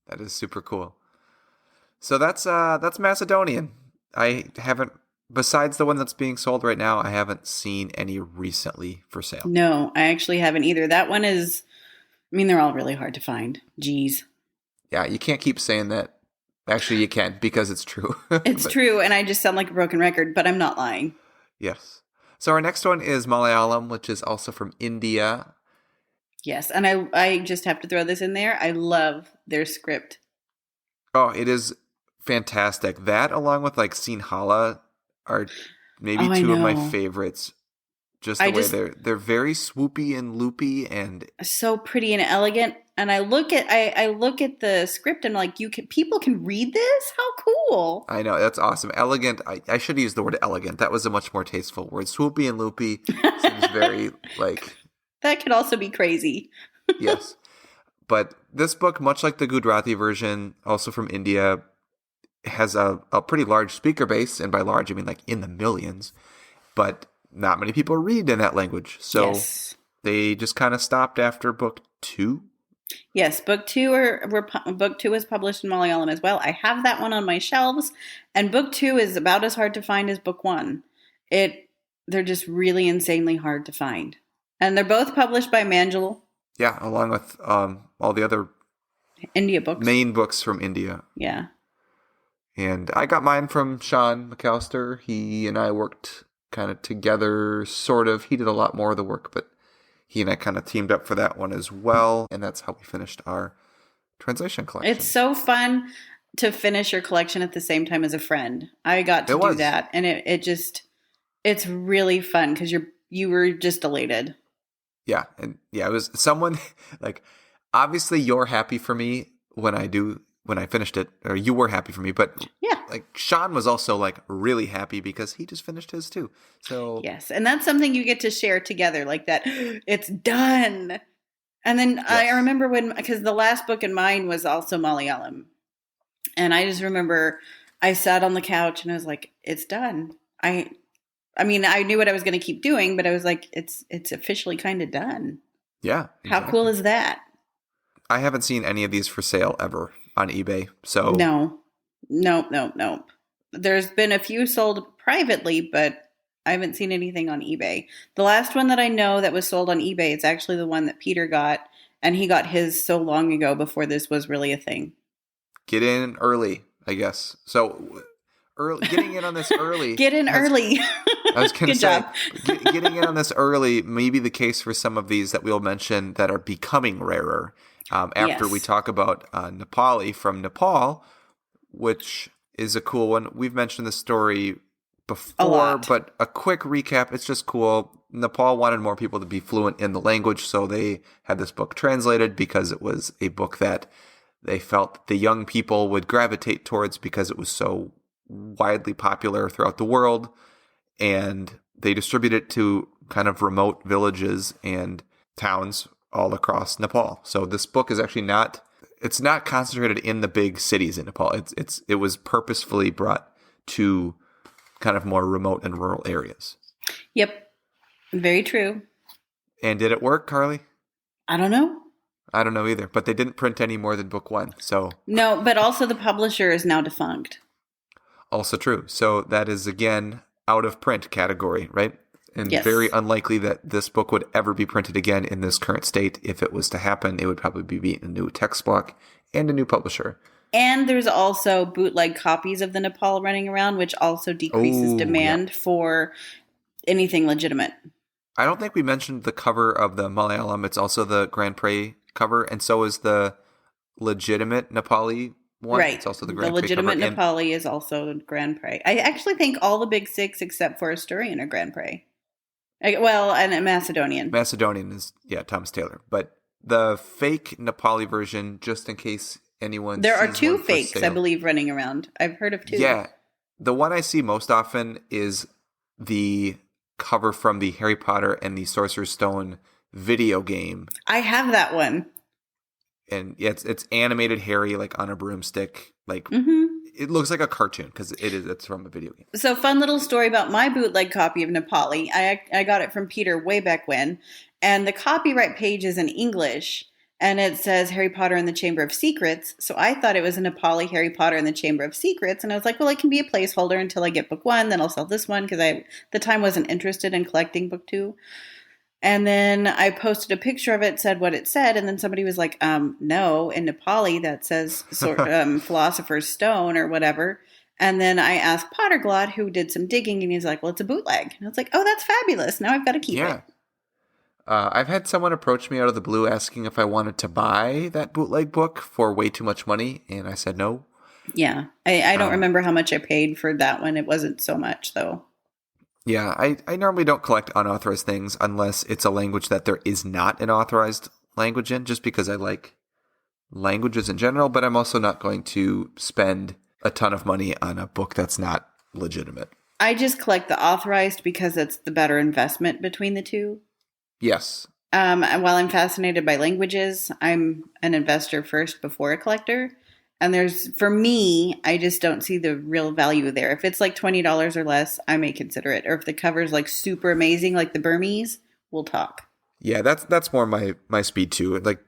[SPEAKER 1] That is super cool. So that's Macedonian. I haven't, besides the one that's being sold right now, I haven't seen any recently for sale.
[SPEAKER 2] No, I actually haven't either. That one is, they're all really hard to find. Jeez.
[SPEAKER 1] Yeah, you can't keep saying that. Actually, you can because it's true.
[SPEAKER 2] It's true, and I just sound like a broken record, but I'm not lying.
[SPEAKER 1] Yes. So our next one is Malayalam, which is also from India.
[SPEAKER 2] Yes, and I just have to throw this in there. I love their script.
[SPEAKER 1] Oh, it is fantastic. That, along with Sinhala, are maybe two of my favorites. Just the way they're very swoopy and loopy and
[SPEAKER 2] so pretty and elegant. And I look at the script and people can read this? How cool.
[SPEAKER 1] I know, that's awesome. Elegant. I should use the word elegant. That was a much more tasteful word. Swoopy and loopy seems very
[SPEAKER 2] that could also be crazy.
[SPEAKER 1] Yes. But this book, much like the Gujarati version, also from India, has a pretty large speaker base, and by large I mean in the millions, but not many people read in that language. So They just kind of stopped after book 2.
[SPEAKER 2] Yes, book 2 book 2 was published in Malayalam as well. I have that one on my shelves, and book 2 is about as hard to find as book 1. They're just really insanely hard to find. And they're both published by Manjul.
[SPEAKER 1] Yeah, along with all the other
[SPEAKER 2] India books.
[SPEAKER 1] Main books from India.
[SPEAKER 2] Yeah.
[SPEAKER 1] And I got mine from Sean McAllister. He and I worked kind of together, sort of. He did a lot more of the work, but he and I kind of teamed up for that one as well. And that's how we finished our translation collection.
[SPEAKER 2] It's so fun to finish your collection at the same time as a friend. I got to do that, and it's really fun because you were just elated.
[SPEAKER 1] Yeah, and yeah, it was someone like obviously you're happy for me when I finished it, or you were happy for me, but
[SPEAKER 2] yeah,
[SPEAKER 1] like Sean was also like really happy because he just finished his too. So
[SPEAKER 2] yes, and that's something you get to share together, like that. It's done. And then yes. I remember because the last book in mine was also Malayalam. And I just remember I sat on the couch and I was like, it's done. I mean, I knew what I was going to keep doing, but I was like, it's officially kind of done.
[SPEAKER 1] Yeah.
[SPEAKER 2] Exactly. How cool is that?
[SPEAKER 1] I haven't seen any of these for sale ever on eBay. So
[SPEAKER 2] No. There's been a few sold privately, but I haven't seen anything on eBay. The last one that I know that was sold on eBay, it's actually the one that Peter got, and he got his so long ago before this was really a thing.
[SPEAKER 1] Get in early, I guess. So getting in on this early.
[SPEAKER 2] Get in early.
[SPEAKER 1] I was going to say, getting in on this early may be the case for some of these that we'll mention that are becoming rarer. After we talk about Nepali from Nepal, which is a cool one. We've mentioned this story before, but a quick recap. It's just cool. Nepal wanted more people to be fluent in the language, so they had this book translated because it was a book that they felt the young people would gravitate towards because it was so widely popular throughout the world. And they distributed it to kind of remote villages and towns all across Nepal. So this book is actually not concentrated in the big cities in Nepal. It was purposefully brought to kind of more remote and rural areas.
[SPEAKER 2] Yep. Very true.
[SPEAKER 1] And did it work, Carly?
[SPEAKER 2] I don't know.
[SPEAKER 1] I don't know either, but they didn't print any more than book one. So
[SPEAKER 2] no, but also the publisher is now defunct.
[SPEAKER 1] Also true. So that is, again, out of print category, right? And very unlikely that this book would ever be printed again in this current state. If it was to happen, it would probably be a new text block and a new publisher. And
[SPEAKER 2] there's also bootleg copies of the Nepal running around, which also decreases demand for anything legitimate.
[SPEAKER 1] I don't think we mentioned the cover of the Malayalam. It's also the Grand Prix cover, and so is the legitimate Nepali one.
[SPEAKER 2] Right.
[SPEAKER 1] It's also the Grand
[SPEAKER 2] Prix
[SPEAKER 1] cover.
[SPEAKER 2] The legitimate Nepali is also Grand Prix. I actually think all the big six except for Asturian are Grand Prix. Well, and a Macedonian.
[SPEAKER 1] Macedonian is, Thomas Taylor. But the fake Nepali version, just in case anyone
[SPEAKER 2] There are two fakes, I believe, running around. I've heard of two.
[SPEAKER 1] Yeah. The one I see most often is the cover from the Harry Potter and the Sorcerer's Stone video game.
[SPEAKER 2] I have that one.
[SPEAKER 1] And it's animated Harry like on a broomstick. Like It looks like a cartoon because it's from a video game.
[SPEAKER 2] So fun little story about my bootleg copy of Nepali. I got it from Peter way back when. And the copyright page is in English. And it says Harry Potter and the Chamber of Secrets. So I thought it was a Nepali Harry Potter and the Chamber of Secrets. And I was like, well, it can be a placeholder until I get book one. Then I'll sell this one because I, at the time, wasn't interested in collecting book two. And then I posted a picture of it, said what it said. And then somebody was like, no, in Nepali that says Philosopher's Stone or whatever. And then I asked Potterglot, who did some digging, and he's like, well, it's a bootleg. And I was like, oh, that's fabulous. Now I've got to keep it.
[SPEAKER 1] I've had someone approach me out of the blue asking if I wanted to buy that bootleg book for way too much money, and I said no.
[SPEAKER 2] Yeah. I don't remember how much I paid for that one. It wasn't so much, though.
[SPEAKER 1] Yeah, I normally don't collect unauthorized things unless it's a language that there is not an authorized language in, just because I like languages in general, but I'm also not going to spend a ton of money on a book that's not legitimate.
[SPEAKER 2] I just collect the authorized because it's the better investment between the two.
[SPEAKER 1] Yes.
[SPEAKER 2] While I'm fascinated by languages, I'm an investor first before a collector. And for me, I just don't see the real value there. If it's like $20 or less, I may consider it. Or if the cover's like super amazing, like the Burmese, we'll talk.
[SPEAKER 1] Yeah, that's more my speed too. Like,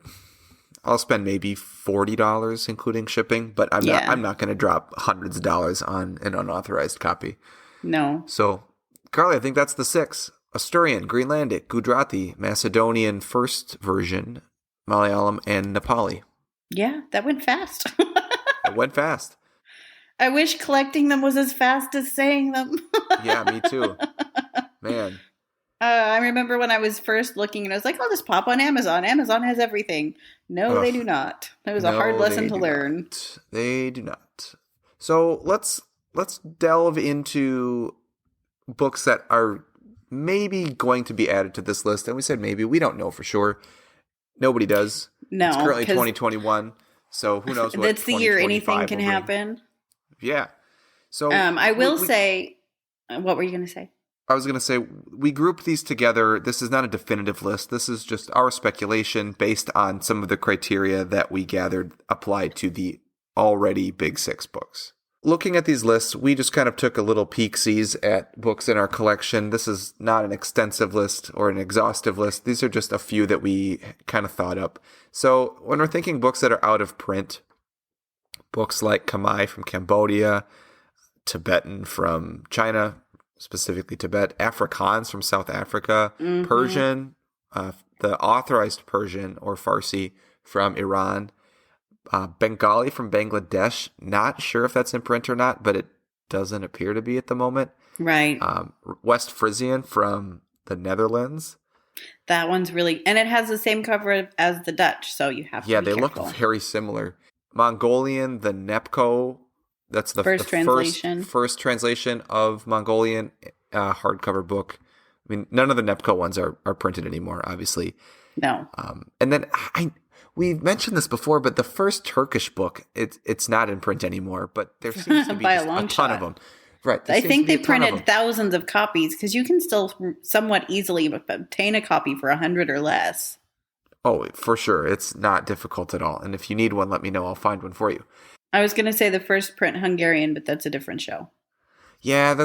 [SPEAKER 1] I'll spend maybe $40, including shipping, but I'm not going to drop hundreds of dollars on an unauthorized copy.
[SPEAKER 2] No.
[SPEAKER 1] So, Carly, I think that's the 6. Asturian, Greenlandic, Gujarati, Macedonian first version, Malayalam, and Nepali.
[SPEAKER 2] Yeah, that went fast.
[SPEAKER 1] It went fast.
[SPEAKER 2] I wish collecting them was as fast as saying them.
[SPEAKER 1] Yeah, me too. Man.
[SPEAKER 2] I remember when I was first looking and I was like, I'll just pop on Amazon. Amazon has everything. No, they do not. That was a hard lesson to learn.
[SPEAKER 1] Not. They do not. So let's delve into books that are maybe going to be added to this list. And we said maybe. We don't know for sure. Nobody does.
[SPEAKER 2] No.
[SPEAKER 1] It's currently 2021. So who knows what
[SPEAKER 2] that's the year anything can happen.
[SPEAKER 1] Yeah. So
[SPEAKER 2] I will say, what were you going to say?
[SPEAKER 1] I was going to say, we grouped these together. This is not a definitive list. This is just our speculation based on some of the criteria that we gathered applied to the already Big Six books. Looking at these lists, we just kind of took a little peek-sees at books in our collection. This is not an extensive list or an exhaustive list. These are just a few that we kind of thought up. So when we're thinking books that are out of print, books like Khmer from Cambodia, Tibetan from China, specifically Tibet, Afrikaans from South Africa, Persian, the authorized Persian or Farsi from Iran, Bengali from Bangladesh. Not sure if that's in print or not, but it doesn't appear to be at the moment.
[SPEAKER 2] Right.
[SPEAKER 1] West Frisian from the Netherlands.
[SPEAKER 2] That one's really, and it has the same cover as the Dutch, so you have to be
[SPEAKER 1] they
[SPEAKER 2] careful.
[SPEAKER 1] look very similar. Mongolian, the Nepko. That's the first translation of Mongolian hardcover book. I mean, none of the Nepco ones are printed anymore, obviously.
[SPEAKER 2] No.
[SPEAKER 1] And then we've mentioned this before, but the first Turkish book, it's not in print anymore, but there seems to be
[SPEAKER 2] By
[SPEAKER 1] just a ton of them. Right.
[SPEAKER 2] I think they printed thousands of copies because you can still somewhat easily obtain a copy for $100 or less.
[SPEAKER 1] Oh, for sure. It's not difficult at all. And if you need one, let me know. I'll find one for you.
[SPEAKER 2] I was going to say the first print Hungarian, but that's a different show.
[SPEAKER 1] Yeah,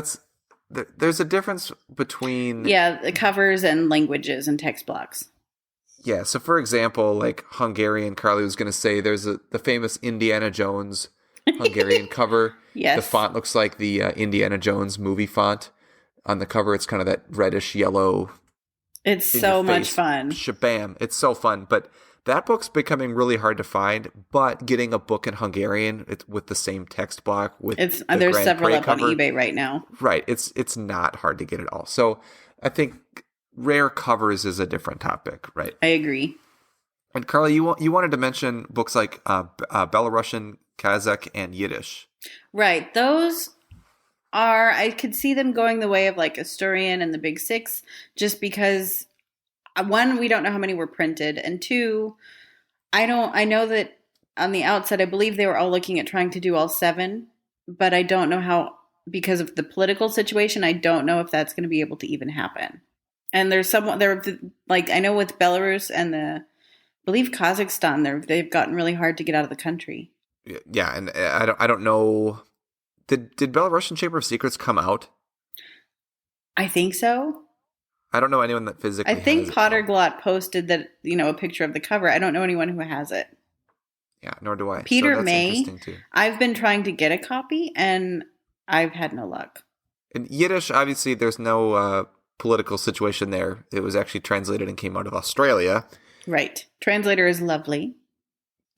[SPEAKER 1] there's a difference between...
[SPEAKER 2] Yeah, the covers and languages and text blocks.
[SPEAKER 1] Yeah, so for example, like Hungarian, Carly was going to say there's the famous Indiana Jones Hungarian cover.
[SPEAKER 2] Yes.
[SPEAKER 1] The font looks like the Indiana Jones movie font. On the cover, it's kind of that reddish yellow.
[SPEAKER 2] It's so much fun.
[SPEAKER 1] Shabam. It's so fun, but... That book's becoming really hard to find, but getting a book in Hungarian with the same text block with
[SPEAKER 2] there's
[SPEAKER 1] Grand
[SPEAKER 2] several
[SPEAKER 1] Prix
[SPEAKER 2] up
[SPEAKER 1] cover,
[SPEAKER 2] on eBay right now.
[SPEAKER 1] Right, it's not hard to get at all. So I think rare covers is a different topic, right?
[SPEAKER 2] I agree.
[SPEAKER 1] And Carly, you wanted to mention books like Belarusian, Kazakh, and Yiddish.
[SPEAKER 2] Right, those are I could see them going the way of like Asturian and the Big Six, just because. One, we don't know how many were printed, and two, I know that on the outset, I believe they were all looking at trying to do all 7, but I don't know how, because of the political situation, I don't know if that's going to be able to even happen. And there's like, I know with Belarus and I believe Kazakhstan, they've gotten really hard to get out of the country.
[SPEAKER 1] Yeah, and I don't know, did Belarusian Chamber of Secrets come out?
[SPEAKER 2] I think so.
[SPEAKER 1] I don't know anyone that physically
[SPEAKER 2] I think
[SPEAKER 1] has
[SPEAKER 2] Potterglot posted that, a picture of the cover. I don't know anyone who has it.
[SPEAKER 1] Yeah, nor do I.
[SPEAKER 2] Peter
[SPEAKER 1] so that's
[SPEAKER 2] May,
[SPEAKER 1] interesting too.
[SPEAKER 2] I've been trying to get a copy, and I've had no luck.
[SPEAKER 1] In Yiddish, obviously, there's no political situation there. It was actually translated and came out of Australia.
[SPEAKER 2] Right. Translator is lovely.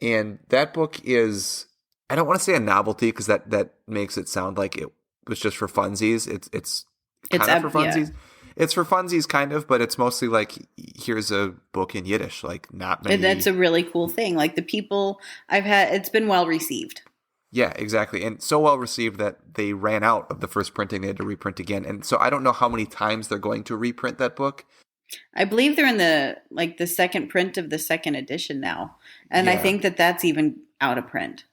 [SPEAKER 1] And that book is, I don't want to say a novelty because that makes it sound like it was just for funsies. It's kind of for funsies. Yeah. It's for funsies, kind of, but it's mostly like, here's a book in Yiddish, like not many.
[SPEAKER 2] And that's a really cool thing. Like the people it's been well received.
[SPEAKER 1] Yeah, exactly. And so well received that they ran out of the first printing. They had to reprint again. And so I don't know how many times they're going to reprint that book.
[SPEAKER 2] I believe they're in the second print of the second edition now. And yeah. I think that's even out of print.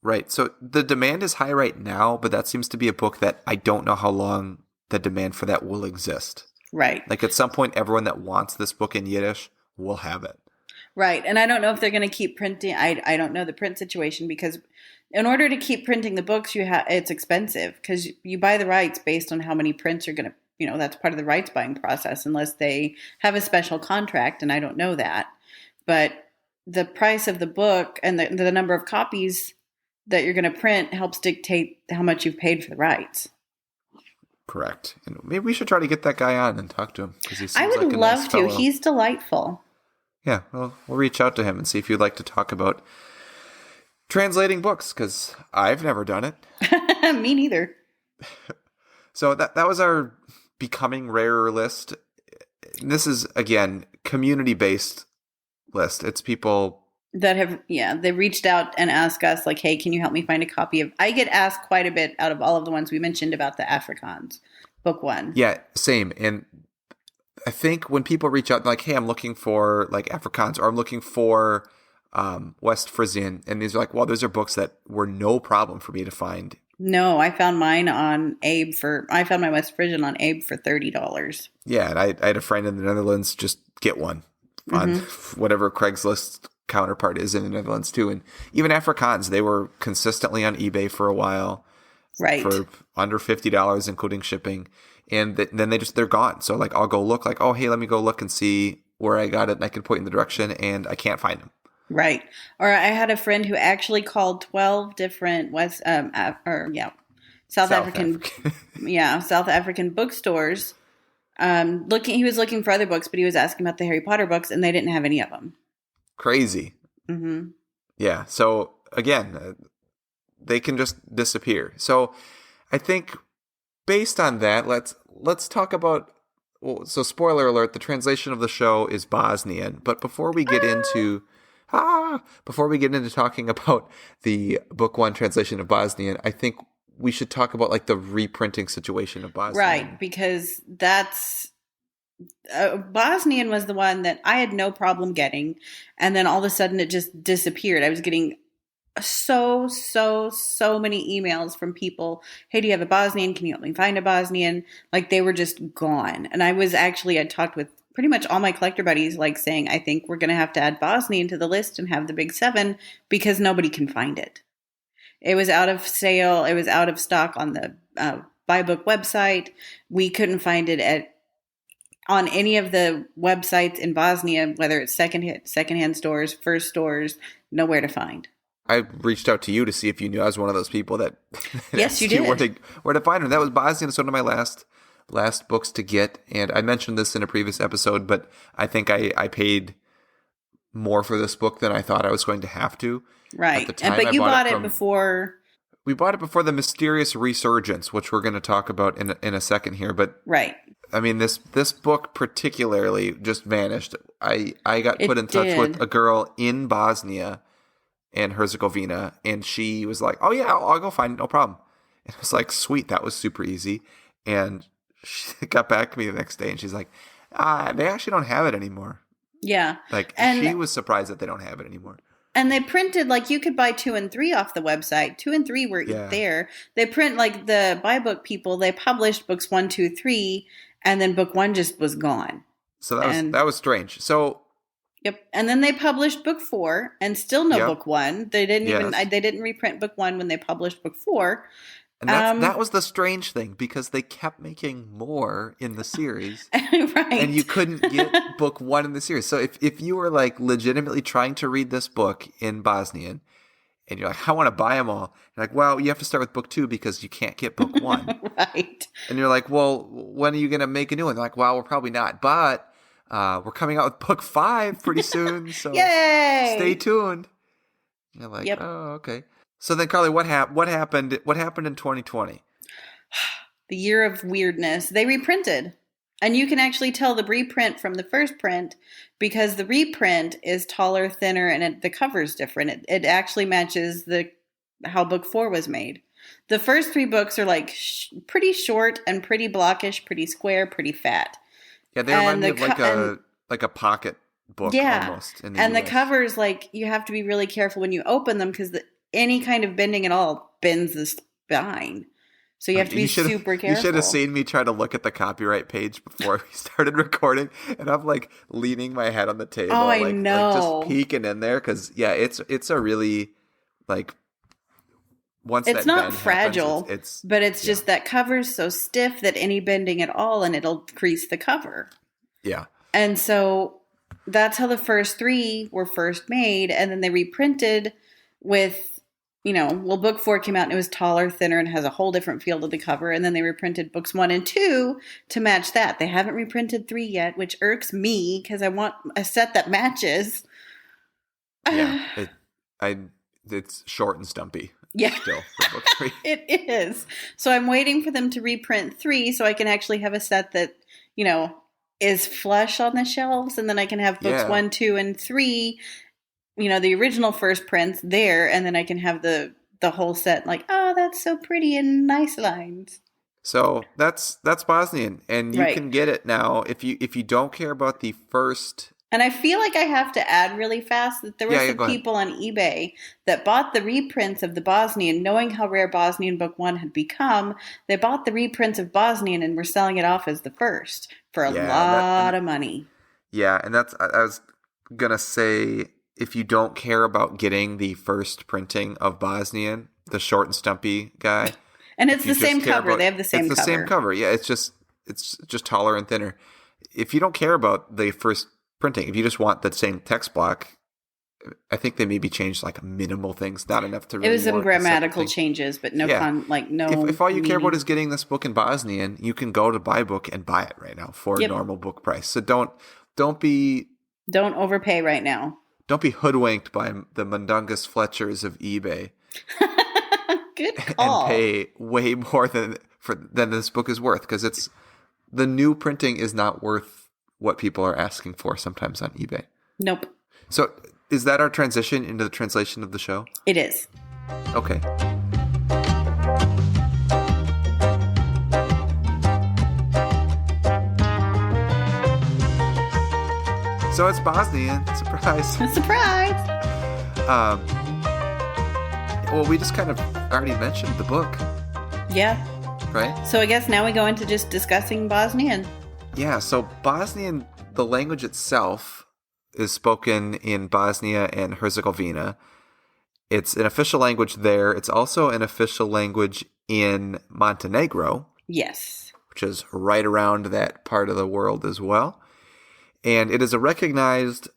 [SPEAKER 1] Right. So the demand is high right now, but that seems to be a book that I don't know how long the demand for that will exist.
[SPEAKER 2] Right.
[SPEAKER 1] Like at some point, everyone that wants this book in Yiddish will have it.
[SPEAKER 2] Right. And I don't know if they're going to keep printing. I don't know the print situation because in order to keep printing the books, it's expensive because you buy the rights based on how many prints you're going to, that's part of the rights buying process unless they have a special contract. And I don't know that. But the price of the book and the number of copies that you're going to print helps dictate how much you've paid for the rights.
[SPEAKER 1] Correct. And maybe we should try to get that guy on and talk to him because he seems
[SPEAKER 2] I would
[SPEAKER 1] like a
[SPEAKER 2] love
[SPEAKER 1] nice
[SPEAKER 2] to.
[SPEAKER 1] fellow.
[SPEAKER 2] He's delightful.
[SPEAKER 1] Yeah, well, we'll reach out to him and see if you'd like to talk about translating books because I've never done it.
[SPEAKER 2] Me neither.
[SPEAKER 1] So that was our becoming rarer list. this is, again, community-based list. It's people
[SPEAKER 2] that have, they reached out and asked us, like, hey, can you help me find a copy of... I get asked quite a bit out of all of the ones we mentioned about the Afrikaans, book 1.
[SPEAKER 1] Yeah, same. And I think when people reach out, like, hey, I'm looking for, like, Afrikaans, or I'm looking for West Frisian, and these are like, well, those are books that were no problem for me to find.
[SPEAKER 2] No, I found mine on Abe I found my West Frisian on Abe for $30.
[SPEAKER 1] Yeah, and I had a friend in the Netherlands just get one on whatever Craigslist counterpart is in the Netherlands too. And even Afrikaans, they were consistently on eBay for a while.
[SPEAKER 2] Right.
[SPEAKER 1] For under $50, including shipping. And then they're gone. So like, I'll go look like, oh, hey, let me go look and see where I got it. And I can point in the direction, and I can't find them.
[SPEAKER 2] Right. Or I had a friend who actually called 12 different South African bookstores. He was looking for other books, but he was asking about the Harry Potter books, and they didn't have any of them.
[SPEAKER 1] Crazy.
[SPEAKER 2] Mm-hmm.
[SPEAKER 1] Yeah. So again, they can just disappear. So I think based on that, let's talk about. Well, so spoiler alert: the translation of the show is Bosnian. But before we get into talking about the book 1 translation of Bosnian, I think we should talk about like the reprinting situation of Bosnian.
[SPEAKER 2] Right, because that's Bosnian was the one that I had no problem getting, and then all of a sudden it just disappeared. I was getting so many emails from people. Hey, do you have a Bosnian? Can you help me find a Bosnian? Like, they were just gone. And I talked with pretty much all my collector buddies, like saying, I think we're going to have to add Bosnian to the list and have the big 7 because nobody can find it. It was out of sale. It was out of stock on the Buy Book website. We couldn't find it on any of the websites in Bosnia, whether it's secondhand stores, first stores, nowhere to find.
[SPEAKER 1] I reached out to you to see if you knew I was one of those people that
[SPEAKER 2] yes, you did.
[SPEAKER 1] Where to find them. That was Bosnian. It's one of my last books to get, and I mentioned this in a previous episode, but I think I paid more for this book than I thought I was going to have to.
[SPEAKER 2] Right, but you bought it before.
[SPEAKER 1] We bought it before the mysterious resurgence, which we're going to talk about in a second here. But
[SPEAKER 2] right,
[SPEAKER 1] I mean, this book particularly just vanished. I got put in touch with a girl in Bosnia and Herzegovina, and she was like, "Oh yeah, I'll go find it, no problem." And I was like, "Sweet, that was super easy." And she got back to me the next day, and she's like, "They actually don't have it anymore."
[SPEAKER 2] Yeah,
[SPEAKER 1] she was surprised that they don't have it anymore.
[SPEAKER 2] And they printed, like, you could buy 2 and 3 off the website. 2 and 3 were there. They print, like, the Buy Book people. They published books 1, 2, 3, and then book 1 just was gone.
[SPEAKER 1] So that was strange. So.
[SPEAKER 2] Yep, and then they published book 4, and still no book 1. They didn't reprint book 1 when they published book 4.
[SPEAKER 1] And that was the strange thing, because they kept making more in the series,
[SPEAKER 2] right?
[SPEAKER 1] And you couldn't get book 1 in the series. So if you were like legitimately trying to read this book in Bosnian, and you're like, I want to buy them all, you're like, well, you have to start with book 2 because you can't get book 1,
[SPEAKER 2] right?
[SPEAKER 1] And you're like, well, when are you going to make a new one? They're like, well, we're probably not, but. We're coming out with book 5 pretty soon, so
[SPEAKER 2] yay!
[SPEAKER 1] Stay tuned. You're like, oh, okay. So then, Carly, what happened? What happened in 2020?
[SPEAKER 2] The year of weirdness. They reprinted, and you can actually tell the reprint from the first print because the reprint is taller, thinner, and the cover's different. It actually matches how book 4 was made. The first 3 books are like pretty short and pretty blockish, pretty square, pretty fat.
[SPEAKER 1] Yeah, they remind me of like a pocket book almost. In the
[SPEAKER 2] and
[SPEAKER 1] US.
[SPEAKER 2] the covers, like, you have to be really careful when you open them because any kind of bending at all bends the spine. So you have to be super careful.
[SPEAKER 1] You should have seen me try to look at the copyright page before we started recording, and I'm like leaning my head on the table,
[SPEAKER 2] I know,
[SPEAKER 1] like just peeking in there because it's a really like. Once
[SPEAKER 2] it's
[SPEAKER 1] that
[SPEAKER 2] not fragile,
[SPEAKER 1] happens,
[SPEAKER 2] but it's just that cover's so stiff that any bending at all and it'll crease the cover.
[SPEAKER 1] Yeah.
[SPEAKER 2] And so that's how the first 3 were first made. And then they reprinted with, book 4 came out and it was taller, thinner, and has a whole different feel to the cover. And then they reprinted books 1 and 2 to match that. They haven't reprinted 3 yet, which irks me because I want a set that matches.
[SPEAKER 1] Yeah. It's short and stumpy.
[SPEAKER 2] Yeah.
[SPEAKER 1] Still for book 3.
[SPEAKER 2] It is. So I'm waiting for them to reprint 3 so I can actually have a set that, is flush on the shelves, and then I can have books
[SPEAKER 1] Yeah.
[SPEAKER 2] 1, 2, and 3, the original first prints there, and then I can have the whole set. Like, oh, that's so pretty and nice lines.
[SPEAKER 1] So that's Bosnian, and you
[SPEAKER 2] Right.
[SPEAKER 1] can get it now if you don't care about the first.
[SPEAKER 2] And I feel like I have to add really fast that there were
[SPEAKER 1] Yeah,
[SPEAKER 2] some
[SPEAKER 1] go ahead.
[SPEAKER 2] people on eBay that bought the reprints of the Bosnian, knowing how rare Bosnian Book 1 had become. They bought the reprints of Bosnian and were selling it off as the first for a
[SPEAKER 1] Yeah,
[SPEAKER 2] lot of money.
[SPEAKER 1] and that's I was gonna say, if you don't care about getting the first printing of Bosnian, the short and stumpy guy,
[SPEAKER 2] And
[SPEAKER 1] if
[SPEAKER 2] it's
[SPEAKER 1] you
[SPEAKER 2] the
[SPEAKER 1] just
[SPEAKER 2] same
[SPEAKER 1] care
[SPEAKER 2] cover.
[SPEAKER 1] about-
[SPEAKER 2] They have the same
[SPEAKER 1] it's the
[SPEAKER 2] cover.
[SPEAKER 1] same cover. Yeah, it's just taller and thinner. If you don't care about the first printing, if you just want the same text block, I think they maybe changed like minimal things, not enough to really
[SPEAKER 2] It was some
[SPEAKER 1] warrant the second
[SPEAKER 2] grammatical
[SPEAKER 1] thing.
[SPEAKER 2] changes, but no
[SPEAKER 1] Yeah.
[SPEAKER 2] no.
[SPEAKER 1] If all you care about
[SPEAKER 2] meaning.
[SPEAKER 1] is getting this book in Bosnian, you can go to buy book and buy it right now for a
[SPEAKER 2] Yep.
[SPEAKER 1] normal book price. So don't be
[SPEAKER 2] Don't overpay right now.
[SPEAKER 1] hoodwinked by the Mundungus Fletchers of eBay
[SPEAKER 2] Good
[SPEAKER 1] and
[SPEAKER 2] call.
[SPEAKER 1] pay way more than this book is worth, because the new printing is not worth what people are asking for sometimes on eBay.
[SPEAKER 2] Nope.
[SPEAKER 1] So is that our transition into the translation of the show?
[SPEAKER 2] It is.
[SPEAKER 1] Okay. So it's Bosnian. Surprise.
[SPEAKER 2] Surprise!
[SPEAKER 1] Well, we just kind of already mentioned the book,
[SPEAKER 2] Yeah.
[SPEAKER 1] right?
[SPEAKER 2] So I guess now we go into just discussing Bosnian.
[SPEAKER 1] Yeah, so Bosnian, the language itself, is spoken in Bosnia and Herzegovina. It's an official language there. It's also an official language in Montenegro,
[SPEAKER 2] Yes.
[SPEAKER 1] which is right around that part of the world as well. And it is a recognized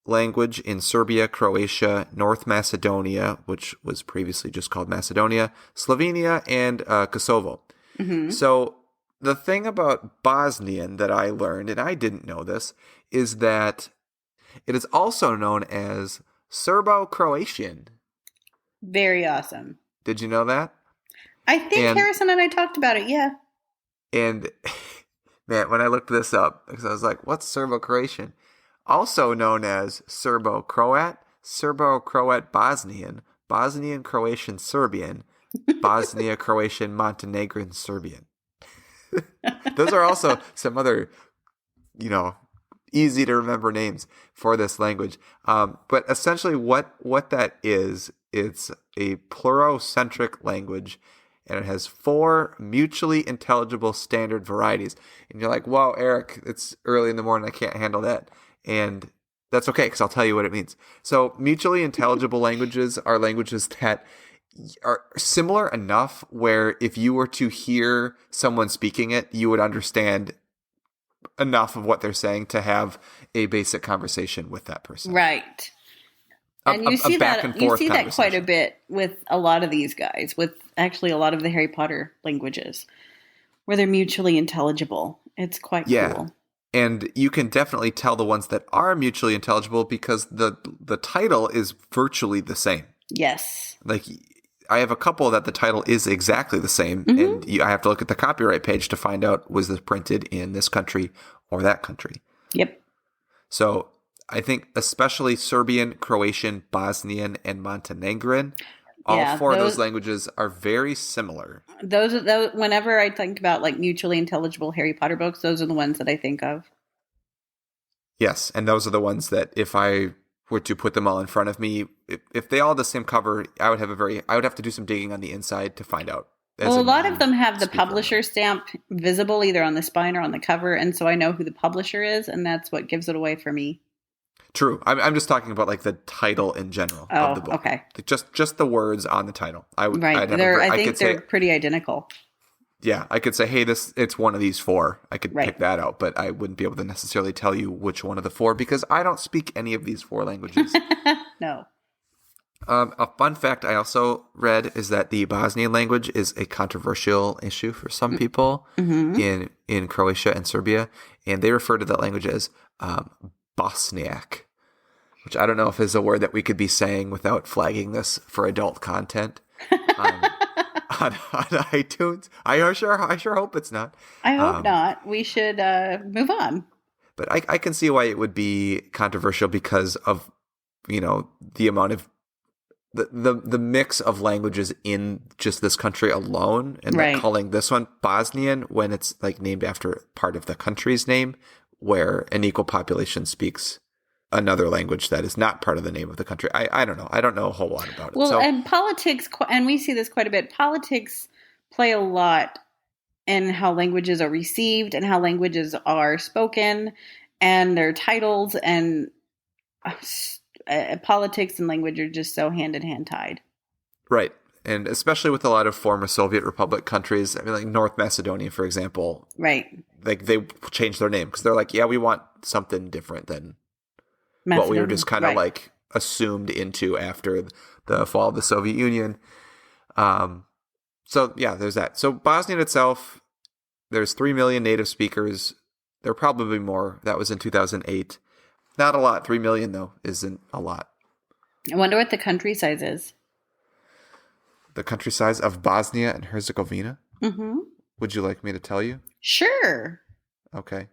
[SPEAKER 1] language in Serbia, Croatia, North Macedonia, which was previously just called Macedonia, Slovenia, and Kosovo.
[SPEAKER 2] Mm-hmm.
[SPEAKER 1] So the thing about Bosnian that I learned, and I didn't know this, is that it is also known as Serbo-Croatian.
[SPEAKER 2] Very awesome.
[SPEAKER 1] Did you know that?
[SPEAKER 2] I think
[SPEAKER 1] And-
[SPEAKER 2] Harrison and I talked about it, yeah.
[SPEAKER 1] And man, when I looked this up, because I was like, what's Serbo-Croatian? Also known as Serbo-Croat, Serbo-Croat Bosnian, Bosnian Croatian Serbian, Bosnia Croatian Montenegrin Serbian. Those are also some other, easy to remember names for this language. But essentially what that is, it's a pluricentric language, and it has 4 mutually intelligible standard varieties. And you're like, whoa, Erik, it's early in the morning, I can't handle that. And that's okay, because I'll tell you what it means. So mutually intelligible languages are languages that are similar enough where if you were to hear someone speaking it, you would understand enough of what they're saying to have a basic conversation with that person.
[SPEAKER 2] Right. And you see
[SPEAKER 1] back
[SPEAKER 2] that
[SPEAKER 1] and
[SPEAKER 2] you
[SPEAKER 1] forth
[SPEAKER 2] see that quite a
[SPEAKER 1] conversation.
[SPEAKER 2] bit with a lot of these guys, with actually a lot of the Harry Potter languages, where they're mutually intelligible. It's quite
[SPEAKER 1] Yeah.
[SPEAKER 2] cool.
[SPEAKER 1] And you can definitely tell the ones that are mutually intelligible because the title is virtually the same.
[SPEAKER 2] Yes.
[SPEAKER 1] Like, I have a couple that the title is exactly the same,
[SPEAKER 2] Mm-hmm.
[SPEAKER 1] and I have to look at the copyright page to find out, was this printed in this country or that country?
[SPEAKER 2] Yep.
[SPEAKER 1] So I think especially Serbian, Croatian, Bosnian, and Montenegrin, all
[SPEAKER 2] Yeah,
[SPEAKER 1] 4 of
[SPEAKER 2] those-
[SPEAKER 1] those languages are very similar.
[SPEAKER 2] Those whenever I think about like mutually intelligible Harry Potter books, those are the ones that I think of.
[SPEAKER 1] Yes, and those are the ones that if I were to put them all in front of me, if they all had the same cover, I would have to do some digging on the inside to find out.
[SPEAKER 2] Well, a lot of them have the
[SPEAKER 1] speaker.
[SPEAKER 2] publisher stamp visible either on the spine or on the cover, and so I know who the publisher is, and that's what gives it away for me.
[SPEAKER 1] True. I'm just talking about like the title in general of the book.
[SPEAKER 2] Okay.
[SPEAKER 1] Just the words on the title.
[SPEAKER 2] Right. I think they're pretty identical.
[SPEAKER 1] Yeah, I could say, hey, it's one of these 4. I could
[SPEAKER 2] Right.
[SPEAKER 1] pick that out, but I wouldn't be able to necessarily tell you which one of the 4 because I don't speak any of these 4 languages.
[SPEAKER 2] No.
[SPEAKER 1] A fun fact I also read is that the Bosnian language is a controversial issue for some people in Croatia and Serbia, and they refer to that language as Bosniak, which I don't know if is a word that we could be saying without flagging this for adult content on iTunes. I sure hope it's not.
[SPEAKER 2] I hope not. We should move on.
[SPEAKER 1] But I can see why it would be controversial because of, the amount of the mix of languages in just this country alone, and
[SPEAKER 2] Right.
[SPEAKER 1] like calling this one Bosnian when it's like named after part of the country's name, where an equal population speaks another language that is not part of the name of the country. I don't know. I don't know a whole lot about it.
[SPEAKER 2] Well,
[SPEAKER 1] So,
[SPEAKER 2] and politics, and we see this quite a bit. Politics play a lot in how languages are received and how languages are spoken and their titles, and politics and language are just so hand in hand tied.
[SPEAKER 1] right. And especially with a lot of former Soviet Republic countries, I mean, like North Macedonia, for example,
[SPEAKER 2] Right.
[SPEAKER 1] like they changed their name because they're like, yeah, we want something different than what we were just kind of
[SPEAKER 2] Right.
[SPEAKER 1] like assumed into after the fall of the Soviet Union. So yeah, there's that. So Bosnian itself, there's 3 million native speakers. There are probably more. That was in 2008. Not a lot. 3 million though isn't a lot.
[SPEAKER 2] I wonder what the country size is.
[SPEAKER 1] The country size of Bosnia and Herzegovina.
[SPEAKER 2] Mm-hmm.
[SPEAKER 1] Would you like me to tell you?
[SPEAKER 2] Sure.
[SPEAKER 1] Okay.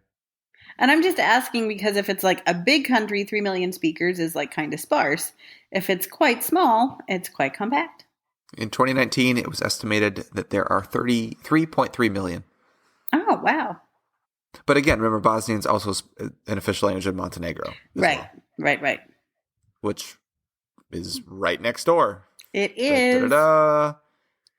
[SPEAKER 2] And I'm just asking because if it's like a big country, 3 million speakers is like kind of sparse. If it's quite small, it's quite compact.
[SPEAKER 1] In 2019, it was estimated that there are 33.3 million.
[SPEAKER 2] Oh, wow.
[SPEAKER 1] But again, remember, Bosnian is also an official language of Montenegro.
[SPEAKER 2] Right.
[SPEAKER 1] Which is right next door.
[SPEAKER 2] It is.
[SPEAKER 1] Da-da-da-da.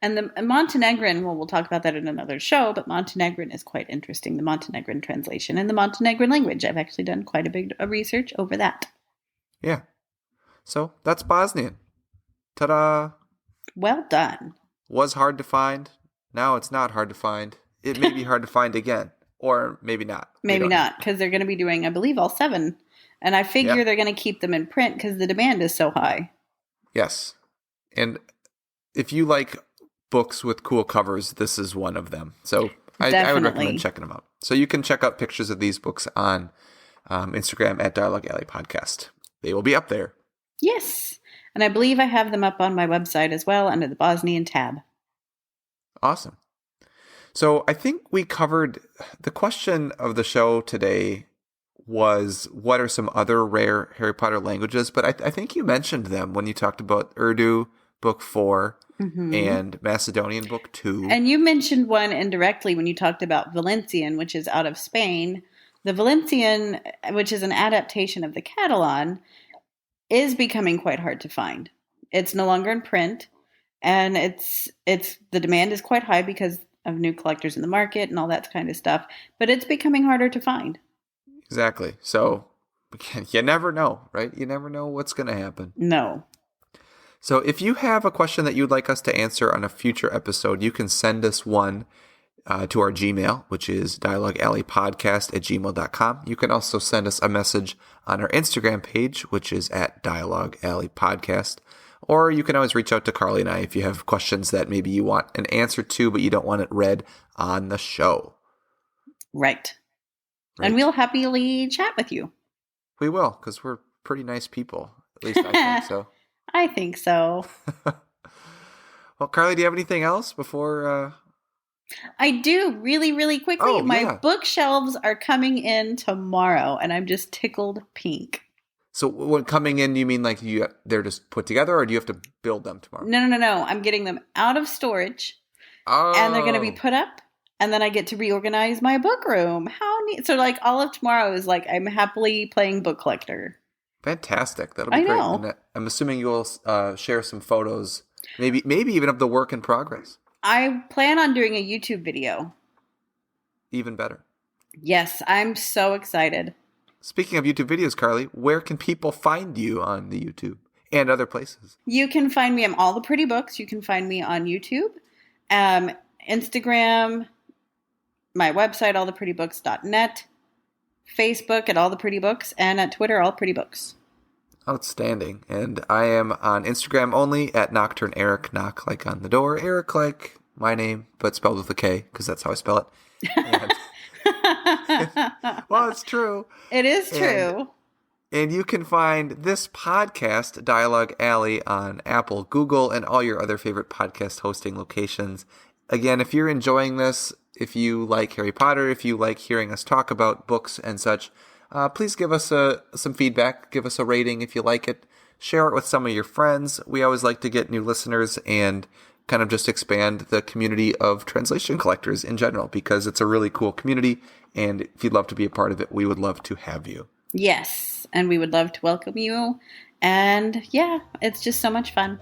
[SPEAKER 2] And the Montenegrin, well, we'll talk about that in another show, but Montenegrin is quite interesting. The Montenegrin translation and the Montenegrin language. I've actually done quite a bit of research over that.
[SPEAKER 1] Yeah. So that's Bosnian. Ta-da.
[SPEAKER 2] Well done.
[SPEAKER 1] Was hard to find. Now it's not hard to find. It may be hard to find again. Or maybe not.
[SPEAKER 2] Maybe not, because they're going to be doing, I believe, all 7. And I figure they're going to keep them in print because the demand is so high.
[SPEAKER 1] Yes. And if you like books with cool covers, this is one of them. So I would recommend checking them out. So you can check out pictures of these books on Instagram at Dialoguealleypodcast. They will be up there.
[SPEAKER 2] Yes. And I believe I have them up on my website as well under the Bosnian tab.
[SPEAKER 1] Awesome. So I think we covered the question of the show today was what are some other rare Harry Potter languages? But I think you mentioned them when you talked about Urdu, Book 4, and Macedonian, Book 2.
[SPEAKER 2] And you mentioned one indirectly when you talked about Valencian, which is out of Spain. The Valencian, which is an adaptation of the Catalan, is becoming quite hard to find. It's no longer in print, and it's the demand is quite high because of new collectors in the market and all that kind of stuff. But it's becoming harder to find.
[SPEAKER 1] Exactly. So you never know, right? You never know what's going to happen.
[SPEAKER 2] No.
[SPEAKER 1] So if you have a question that you'd like us to answer on a future episode, you can send us one to our Gmail, which is dialoguealleypodcast@gmail.com. You can also send us a message on our Instagram page, which is at dialoguealleypodcast. Or you can always reach out to Carly and I if you have questions that maybe you want an answer to, but you don't want it read on the show.
[SPEAKER 2] Right. And we'll happily chat with you.
[SPEAKER 1] We will, because we're pretty nice people. At least I think so.
[SPEAKER 2] I think so.
[SPEAKER 1] Well, Carly, do you have anything else before...
[SPEAKER 2] I do, really, really quickly.
[SPEAKER 1] Oh,
[SPEAKER 2] My bookshelves are coming in tomorrow, and I'm just tickled pink.
[SPEAKER 1] So when coming in, you mean like they're just put together, or do you have to build them tomorrow?
[SPEAKER 2] No. I'm getting them out of storage, and they're going to be put up, and then I get to reorganize my book room. How neat. So like all of tomorrow is like I'm happily playing book collector.
[SPEAKER 1] Fantastic. That'll be great.
[SPEAKER 2] Know.
[SPEAKER 1] And I'm assuming you'll share some photos, maybe even of the work in progress.
[SPEAKER 2] I plan on doing a YouTube video.
[SPEAKER 1] Even better.
[SPEAKER 2] Yes, I'm so excited.
[SPEAKER 1] Speaking of YouTube videos, Carly, where can people find you on the YouTube and other places?
[SPEAKER 2] You can find me on All the Pretty Books. You can find me on YouTube, Instagram, my website, alltheprettybooks.net, Facebook at All the Pretty Books, and at Twitter, All Pretty Books.
[SPEAKER 1] Outstanding. And I am on Instagram only at Nocturne Erik, knock like on the door, Erik like my name, but spelled with a K, because that's how I spell it. And well, it's true.
[SPEAKER 2] It is true.
[SPEAKER 1] And you can find this podcast, Dialogue Alley, on Apple, Google, and all your other favorite podcast hosting locations. Again, if you're enjoying this, if you like Harry Potter, if you like hearing us talk about books and such, please give us some feedback. Give us a rating if you like it. Share it with some of your friends. We always like to get new listeners and kind of just expand the community of translation collectors in general, because it's a really cool community. And if you'd love to be a part of it, we would love to have you.
[SPEAKER 2] Yes, and we would love to welcome you. And yeah, it's just so much fun.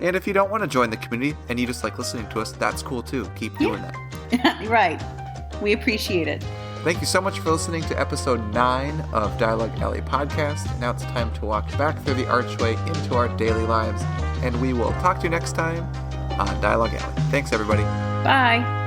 [SPEAKER 1] And if you don't want to join the community and you just like listening to us, that's cool too. Keep doing that.
[SPEAKER 2] Right. We appreciate it.
[SPEAKER 1] Thank you so much for listening to episode 9 of Dialogue Alley Podcast. Now it's time to walk back through the archway into our daily lives. And we will talk to you next time on Dialogue Alley. Thanks, everybody.
[SPEAKER 2] Bye.